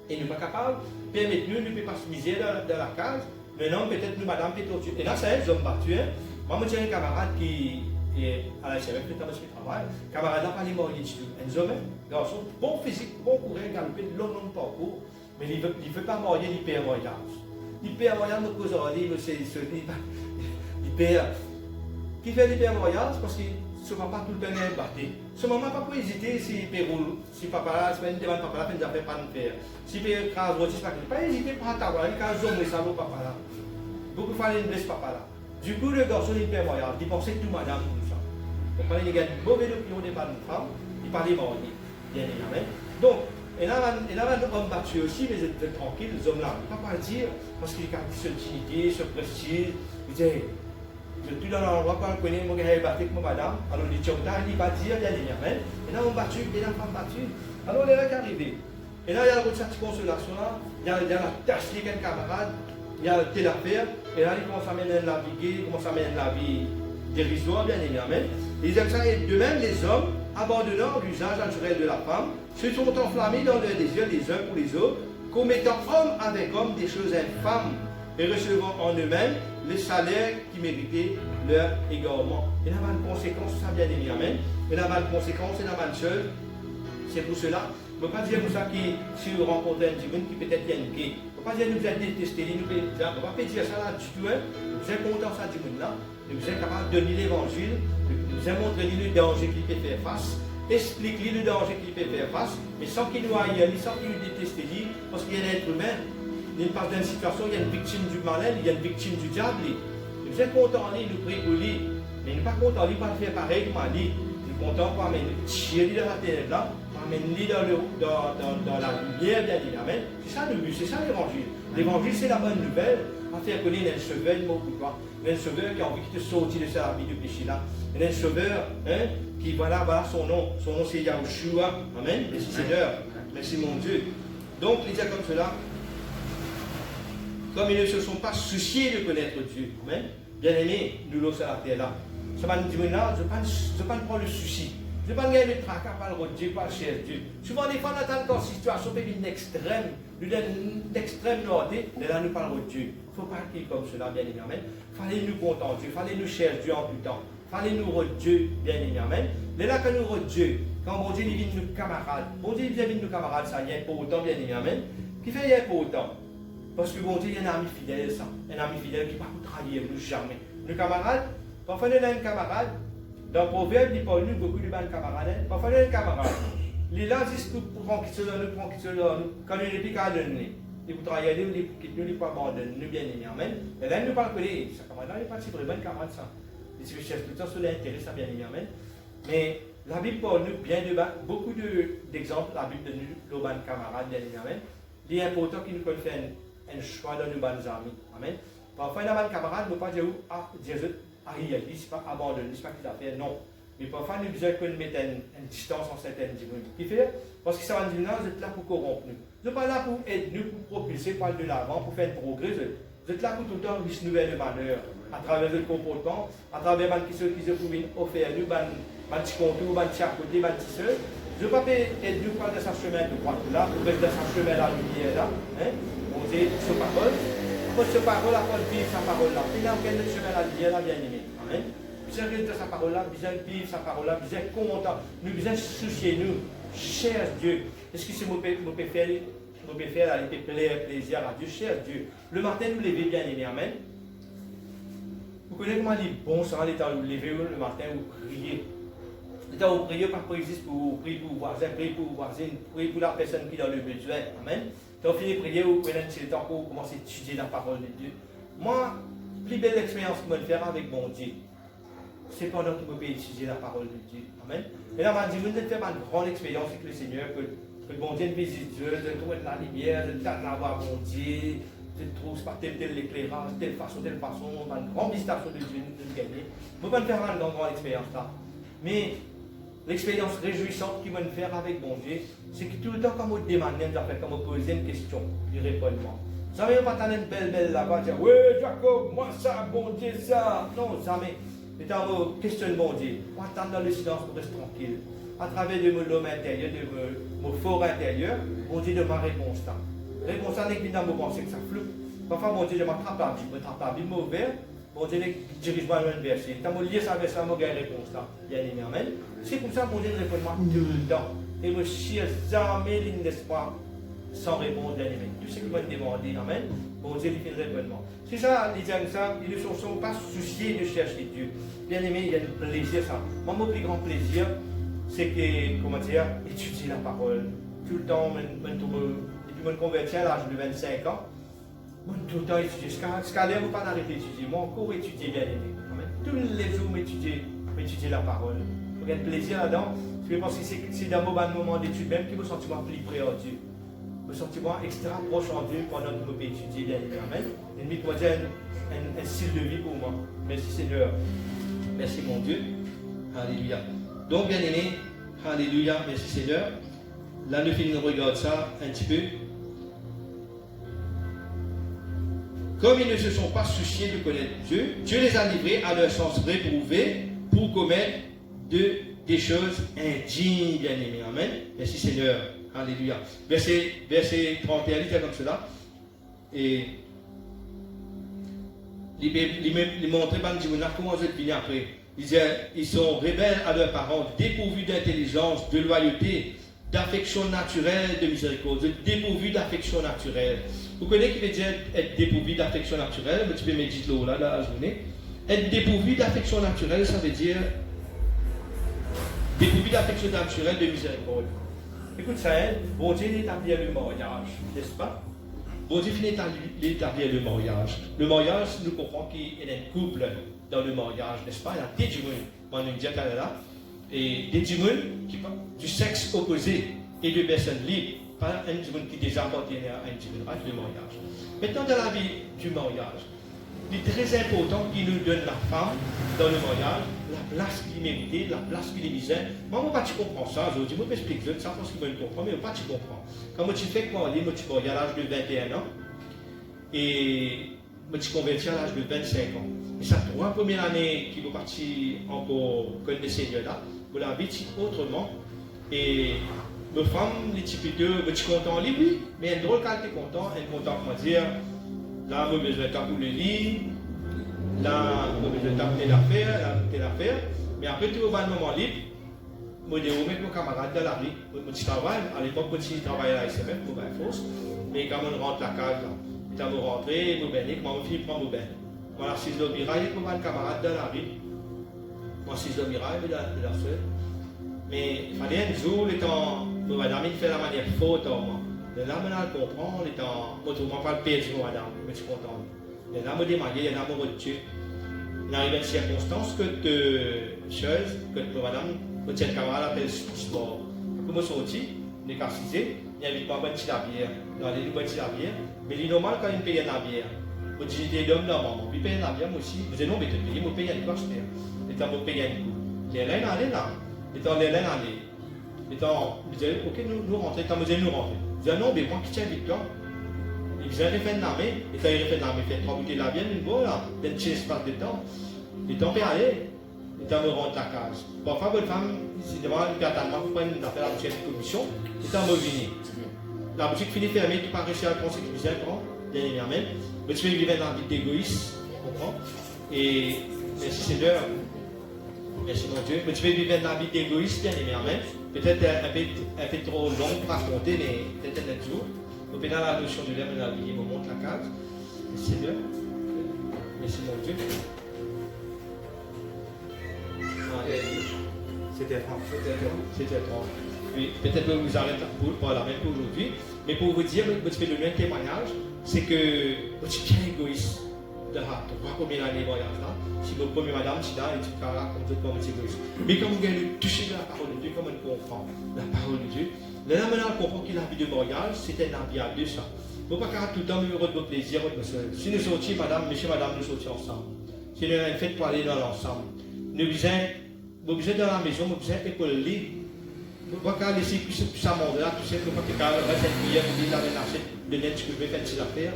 Et nous ne sommes pas capables, permettez-nous, nous ne pouvons pas se miser dans la case. Maintenant, peut-être nous, madame, peut-être. Et là, c'est un homme battu. Hein. Moi, j'ai un camarade qui est à la CMF, peut-être parce qu'il travaille. Camarade là, pas les mariés du tout. Un homme, garçon, bon physique, bon courant, galopé, long parcours. Mais il ne veut pas marier, il perd mariage. Il perd mariage, nous cause il perd. Qui fait les perd mariage parce que ce papa tout le temps est battu. Ce maman pas pour hésiter si papa là, c'est pas une demande papa là, il ne fait pas de faire. Si père crase, pas hésiter pour t'avoir, il casse zoom et ça papa là. Beaucoup de fois, il ne laisse papa là. Du coup, le garçon, il perd mariage, il pensait que tout madame, tout ça. Donc, il y a une mauvaise opinion des femmes, il parlait marié. Bien évidemment. Donc, Et là, il y a un homme battu aussi, mais ils étaient tranquilles, les hommes là. Pas dire, parce qu'il y a ce dignité, ce prestige. Il disait, je suis dans l'endroit quand on connaît, mon gars est battu avec ma madame. Alors il dit, il va dire, il y a des amen. Et là, on battu, et là, on battu. Alors il est là qui est arrivé. Et là, il y a la route de consolation là, il y a la tâche qui est un camarade, il y a telle affaire, et là, il commence à mener la vie, il commence à mener la vie dérisoire, bien évidemment. Ils aiment ça, et de même, les hommes, abandonnant l'usage naturel de la femme, se sont enflammés dans leur désir les uns pour les autres, commettant homme avec homme des choses infâmes et recevant en eux-mêmes le salaire qui méritait leur égarement. Il y a une conséquence, ça bien évidemment. Il y a une conséquence, il y a une chose. C'est pour cela, je ne veux pas dire pour ça que si vous rencontrez un divin qui peut-être est gay, je ne veux pas dire que nous allons détester, je ne veux pas dire ça là du tout. Nous sommes contents de ça divin là, nous sommes capables de lire l'évangile, nous sommes montrer le danger qu'il peut faire face, explique-lui le danger qu'il peut faire face, mais sans qu'il nous aille, sans qu'il nous déteste, parce qu'il y a un être humain, il passe dans une situation, il y a une victime du malin, il y a une victime du diable. Nous sommes contents de nous prier pour lui, mais nous ne sommes pas contents de pas faire pareil comme lui. Nous sommes contents de tirer de la terre là, amener dans la lumière, bien évidemment. C'est ça le but, c'est ça l'évangile. L'évangile, c'est la bonne nouvelle, à faire connaître un sauveur, il y a un sauveur qui a envie de sortir de sa vie de péché là. Il y a un sauveur qui, voilà son nom c'est Yahushua. Amen. Merci Seigneur, merci mon Dieu. Donc, il dit comme cela, comme ils ne se sont pas souciés de connaître Dieu. Amen. Bien aimé, nous l'avons sur la terre là. Ça va nous dire là, je ne vais pas prendre le souci. Je ne vais pas gagner le tracas par le Dieu, par le cher Dieu. Souvent, des fois, on attend dans une situation extrême, d'extrême nordée, et là, nous parlons de Dieu. Il ne faut pas qu'il comme cela, bien évidemment. Il fallait nous contenter Dieu, il fallait nous chercher Dieu en tout temps. Il fallait nous rendre Dieu, bien évidemment. Et là, quand nous rendons Dieu, quand bon Dieu vient nous camarades, bon Dieu vient nous camarades, ça y est pour autant, bien évidemment. Qui fait y est pour autant? Parce que bon Dieu, il y a un ami fidèle, ça. Un ami fidèle qui ne va pas trahir nous jamais. Nos camarades, parfois, on a un camarade. Dans le proverbe, il parle nous beaucoup de bonnes camarades. Parfois, il y a un camarade. Les là, c'est tout pour prendre qui se donne, prendre qui se donne. Quand il est plus qu'à donner. Il vous travaille, il ne nous pas abandonner, nous bien aimés. Amen. Et là, il nous parle que ce camarade-là, il n'est pas si vraiment camarade, ça. Il se cherche tout le temps sur l'intérêt, ça bien aimé. Amen. Mais la Bible parle nous bien de beaucoup d'exemples, la Bible de nous, nos bonnes camarades, bien aimé. Amen. Il est important qu'il nous fasse un choix dans nos bonnes amis. Amen. Parfois, il y a un camarade, ne pas dire Jésus. Il ne c'est pas abandonné, c'est pas qu'il a fait, non. Mais parfois, nous besoin qu'on mette une distance en certaines diminutions. Qui fait? Parce que ça va dire, vous êtes là pour corrompre nous. Vous n'êtes pas là pour aider nous, pour propulser par de l'avant, pour faire un progrès. Vous êtes là pour tout le temps une nouvelle malheur, à travers le comportement, à travers ceux qui se pouvaient offrir nous, un petit contour, un petit à côté, un petit seul. Je ne veux pas aider nous par de sa chemin de droite là, pour rester dans sa chemin la lumière là. On dit, ce parole. Ce parole, à quoi vivre sa parole là. Il y a aucun chemin la lumière là, bien aimé. Amen. Bien de sa parole là, bien vivre sa parole là, bien content. Nous bien soucier nous. Cher Dieu. Est-ce que c'est mon père là, il fait plaisir à Dieu, cher Dieu. Le matin, nous lever bien aimé. Amen. Vous connaissez comment il est bon ça, l'état où vous levez le matin, vous priez. L'état où vous priez, pas pour prier pour vos voisins, prier pour vos voisines, prier pour la personne qui est dans le besoin. Amen. Quand vous finissez de prier, vous prenez le temps pour commencer à étudier la parole de Dieu. Moi, la plus belle expérience que je vais faire avec mon Dieu, c'est pendant que je peux étudier la parole de Dieu. Amen. Et là, je vais faire une grande expérience avec le Seigneur, que bon Dieu visite Dieu, de trouver de la lumière, de voir mon Dieu, de trouver par tel éclairage, telle façon, une grande visitation de Dieu de gagner. Je ne peux pas faire une grande expérience là. Mais l'expérience réjouissante qu'il va me faire avec mon Dieu, c'est que tout le temps, quand on demande, quand on pose une question, il répond moi. Jamais on va pas une belle là-bas, dire oui, Jacob, moi ça, bon Dieu, ça. Non, jamais. Et quand on questionne mon Dieu, on attend dans le silence pour rester tranquille. À travers de mon homme intérieur, de mon fort intérieur, mon Dieu de ma réponse là. Réponse là, n'est que dans mon pensée que ça floue. Parfois, mon Dieu, je m'attrape la Bible, ouverte. Mon Dieu, dirige-moi dans un verset. Quand je lis ça verset, je gagne réponse là. Bien aimé, amen. C'est comme ça que mon Dieu répond moi tout le temps. Et je ne cherche jamais ligne d'espoir sans répondre, bien aimé. Tout ce qu'il va me demander, amen. Mon Dieu, il fait le répondement. C'est ça, ils disent ça, ils ne sont pas souciés de chercher Dieu. Bien aimé, il y a un plaisir, ça. Moi, mon plus grand plaisir, c'est que, comment dire, étudier la parole. Tout le temps, depuis que je me convertis à l'âge de 25 ans, tout le temps étudier. Jusqu'à l'heure, je ne pas arrêter d'étudier. Moi, encore étudier, bien aimé. Amen. Tous les jours, m'étudier la parole. Il y a un plaisir là-dedans. Je pense que c'est dans un moment d'étude même que vous sentez plus près à Dieu. Vous sentez extra proche en Dieu pendant que vous pouvez étudier, bien amen. Et nous pouvons dire un style de vie pour moi. Merci Seigneur. Merci mon Dieu. Alléluia. Donc, bien aimé, alléluia, merci Seigneur. Là, nous regardons ça un petit peu. Comme ils ne se sont pas souciés de connaître Dieu, Dieu les a livrés à leur sens réprouvé pour commettre des choses indignes, bien aimé. Amen. Merci Seigneur. Alléluia. Verset 31, il dit comme cela. Et il montrait comment vous êtes venus après. Il disait, ils sont rebelles à leurs parents, dépourvus d'intelligence, de loyauté, d'affection naturelle, de miséricorde, dépourvus d'affection naturelle. Vous connaissez qui veut dire être dépourvu d'affection naturelle? Mais tu peux méditer là, dans la journée. Être dépourvu d'affection naturelle, ça veut dire dépourvu d'affection naturelle, de miséricorde. Écoute ça, hein? Bon Dieu établit le mariage, n'est-ce pas? Bon Dieu finit d'établir le mariage. Le mariage, nous comprenons qu'il y a un couple dans le mariage, n'est-ce pas? Il y a des gens, on nous dit là, et des gens qui du sexe opposé et de personnes libres, pas un gens qui déjà appartiennent à un gens, le mariage. Maintenant, dans la vie du mariage, il est très important qu'il nous donne la femme dans le mariage, la place qu'il mérite, la place qu'il est misère. Moi, je ne comprends pas ça. Je dis, moi, je m'explique ça parce que je ne comprends pas, mais je ne comprends pas. Quand tu fais quoi, moi, tu vas à l'âge de 21 ans et tu convertis à l'âge de 25 ans. Et ça, 3 premières années qui vont partir encore comme des seigneurs là, vous la vie autrement. Et mes femmes, les types de, je suis content, oui, mais un drôle quand tu es content, comment dire. Là, je besoin de temps pour le lit. Là, je besoin de temps pour telle affaire. Mais après, tu vas un moment libre. Je dis, je mets mon camarade dans la vie. Je travaille. À l'époque, je travaillais à la SMF pour la force. Mais quand on rentre à la case, je vais rentrer, je vais venir, je vais prendre mon bain. Voilà, si je dois mirailler, je vais un camarade dans la vie. Moi, si je dois mirailler, je vais la seule. Mais il fallait un jour, le temps, madame, il fait la manière faute en moi. Là, je comprends, je ne vais pas le perdre, madame, mais je suis content. Là, je me demande, il y a un amour de Dieu. Il arrive une circonstance que madame, votre camarade appelle sport. Comme je suis sorti, je suis cassé, il invite pas à boire de la bière. Dans les boire de la bière, mais il est normal quand il paye la bière. Vous dites, il y a des hommes dans maman, il paye la bière moi aussi. Vous dites, non, mais tu payes, je paye une fois, je paye. Je paye un coup. Les reines allaient là. Les reines allaient. Vous dites, ok, nous rentrons. Quand vous dites, nous rentrons. Vous dites, non, mais moi qui tiens Victor. Il faisait refait de l'armée. Et quand il refait de l'armée, il fait 3 bouteilles de la bière, une bonne là. Il y a un petit espace de temps. Les temps peut aller. Et quand on rentre la case. Parfois, votre femme, si devant le catalan, vous prenez une affaire à la commission, et quand vous venez. La boutique finit fermée, tu n'as pas réussi à le penser que vous êtes grand, bien évidemment. Mais tu peux vivre dans la vie d'égoïste, comprends? Et merci Seigneur, merci mon Dieu. Mais tu peux vivre dans la vie d'égoïste, bien évidemment. Peut-être un peu trop long pour raconter, mais peut-être un jour. Au pénal, la notion de l'air, la vie, me montre la case. Merci Seigneur, merci mon Dieu. C'était 30. C'était 30. Oui, peut-être que vous arrêtez pour la même aujourd'hui, mais pour vous dire, je fais le même témoignage, c'est que je suis bien égoïste. De la première année de voyage là, si votre première madame, c'est là, et tu parles là, comme tu es égoïste. Mais quand vous gagnez toucher la parole de Dieu, comme on comprend la parole de Dieu, là maintenant on comprend que la vie de mariage, c'était un vie à deux ça. Vous ne pouvez pas tout le temps heureux de votre plaisir, votre seul. Si nous sortions, madame, monsieur, madame, nous sortions ensemble. Si nous avons une fête pour aller dans l'ensemble. Nous besoin dans la maison, nous besoin épauler. Nous ne pouvons pas laisser tout ça monde là, tout simplement que quand on reste cette prière, nous disons avec l'assiette de l'aide que je vais faire ces affaires.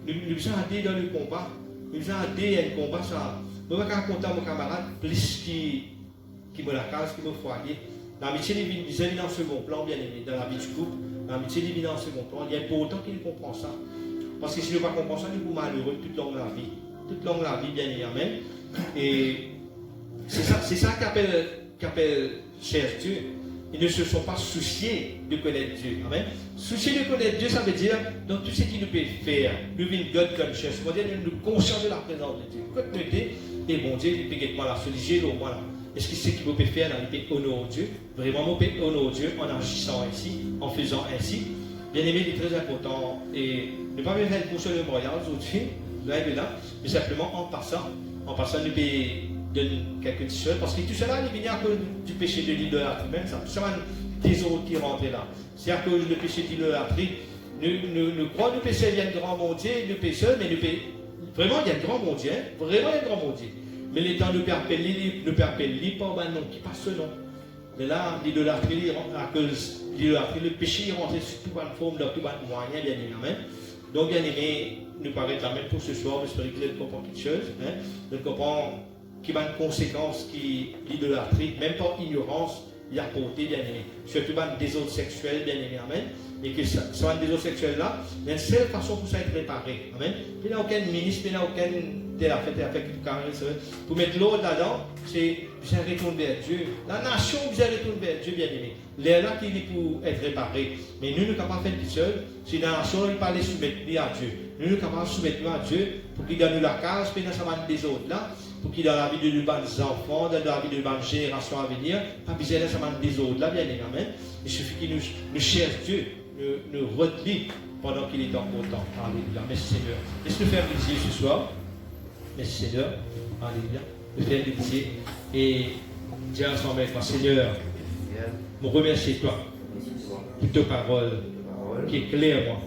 Nous besoin d'aider dans le combat. Nous besoin d'aider à un combat ça. Nous ne pouvons pas compter mon camarade plus qui me la case, qui me foyer. L'amitié est dans le second plan, bien aimé, dans la vie du couple. L'amitié est dans le second plan. Il y a important qu'il comprenne ça. Parce que si nous ne comprenons pas ça, nous sommes malheureux toute longue la vie. Toute longue la vie, bien évidemment. Et c'est ça qu'appelle cher Dieu. Ils ne se sont pas souciés de connaître Dieu. Amen. Soucier de connaître Dieu, ça veut dire dans tout ce qu'il nous peut faire, nous vivons God comme cher. C'est-à-dire nous conscients de la présence de Dieu. Quand nous sommes, et bon Dieu, il peut être là, solliciter au moins là. Est-ce que c'est ce qu'il peut faire là? Il peut honorer Dieu. Vraiment, on peut honorer Dieu en agissant ainsi, en faisant ainsi. Bien aimé, il est très important. Et ne pas faire pour le mariage aujourd'hui, là et là, mais simplement en passant, nous pouvons donne quelque chose, parce que tout cela, il vient à cause du péché de l'idolâtrie, même ça. C'est des autres qui rentrent là. C'est à cause du péché de l'idolâtrie. Nous croyons que le péché vient de grand mon Dieu, le péché, mais vraiment, il y a un grand mon Dieu, hein? Vraiment, il y a un grand mon Dieu. Mais les temps nous perpellent pas un nom qui passe ce nom. Mais là, l'idolâtrie, à cause de l'idolâtrie, le péché est rentré sur toute bonne forme, dans tout bon moyen, bien aimé. Donc, bien aimé, nous paraît la même pour ce soir, j'espère que vous comprenez quelque chose. Hein? Nous comprenons qu'il y a une conséquence qui l'idolâtrie, même par ignorance, il a porté, bien aimé. Surtout des désordres sexuels, bien aimé, amen. Et que ce désordre sexuel-là, il y a une seule façon pour ça être réparé, amen. Il n'y a aucun ministre, il n'y a aucun telle affaire pour mettre l'autre là-dedans, c'est vous retourne vers Dieu. La nation vous retourne vers Dieu, bien aimé. L'air là qui est pour être réparé. Mais nous, nous sommes capables de faire tout seul. Si la nation, il parle de soumettre à Dieu. Nous, nous sommes capables de soumettre à Dieu pour qu'il donne nous la case, puis dans sa des autres là. Pour qu'il dans la vie de nos enfants, dans la vie de nos générations à venir, pas besoin de ça des autres là, bien aimé. Amen. Il suffit qu'il nous cherche Dieu, nous retenir pendant qu'il est encore temps. Alléluia. Merci Seigneur. Laisse-nous faire plaisir ce soir. Merci Seigneur. Alléluia. Nous faire plaisir. Et dis ensemble avec moi, Seigneur, je remercie toi pour ta parole qui éclaire moi.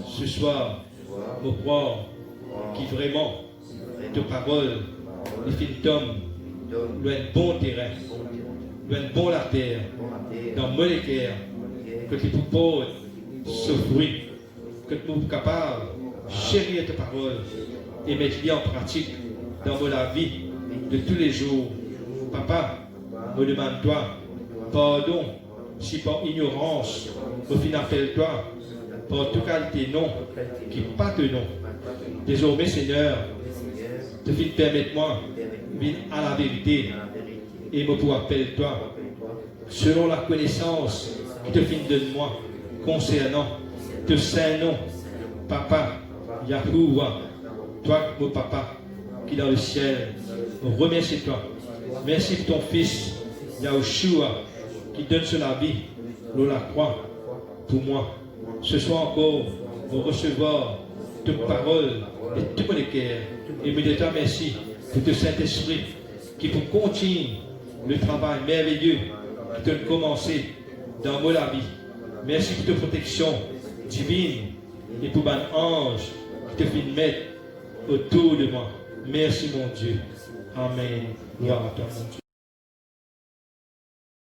Ce soir, je crois qui vraiment ta parole, les films d'hommes, doit être bon terrain, doit être bon la terre, dans mon cœur, que tu peux souffrir, que tu es capable de chérir ta parole et mettre en pratique dans la vie de tous les jours. Papa, me demande-toi pardon si par ignorance, au final appelle-toi par toute qualité non, qui n'est pas de nom. Désormais, Seigneur, te fais permettre-moi de venir à la vérité et me pouvoir appeler-toi selon la connaissance qui te fait de moi concernant te saint nom, Papa, Yahuwah, toi, mon Papa, qui est dans le ciel, remercie-toi. Merci pour ton Fils, Yahushua, qui donne son vie, l'eau la croix, pour moi. Ce soir encore, pour recevoir toute parole et tout mon cœur. Et me dire merci pour le Saint-Esprit, qui pour continuer le travail merveilleux qui a commencé dans mon vie. Merci pour ta protection divine et pour mon ange qui te fait mettre autour de moi. Merci mon Dieu. Amen. Gloire à toi mon Dieu.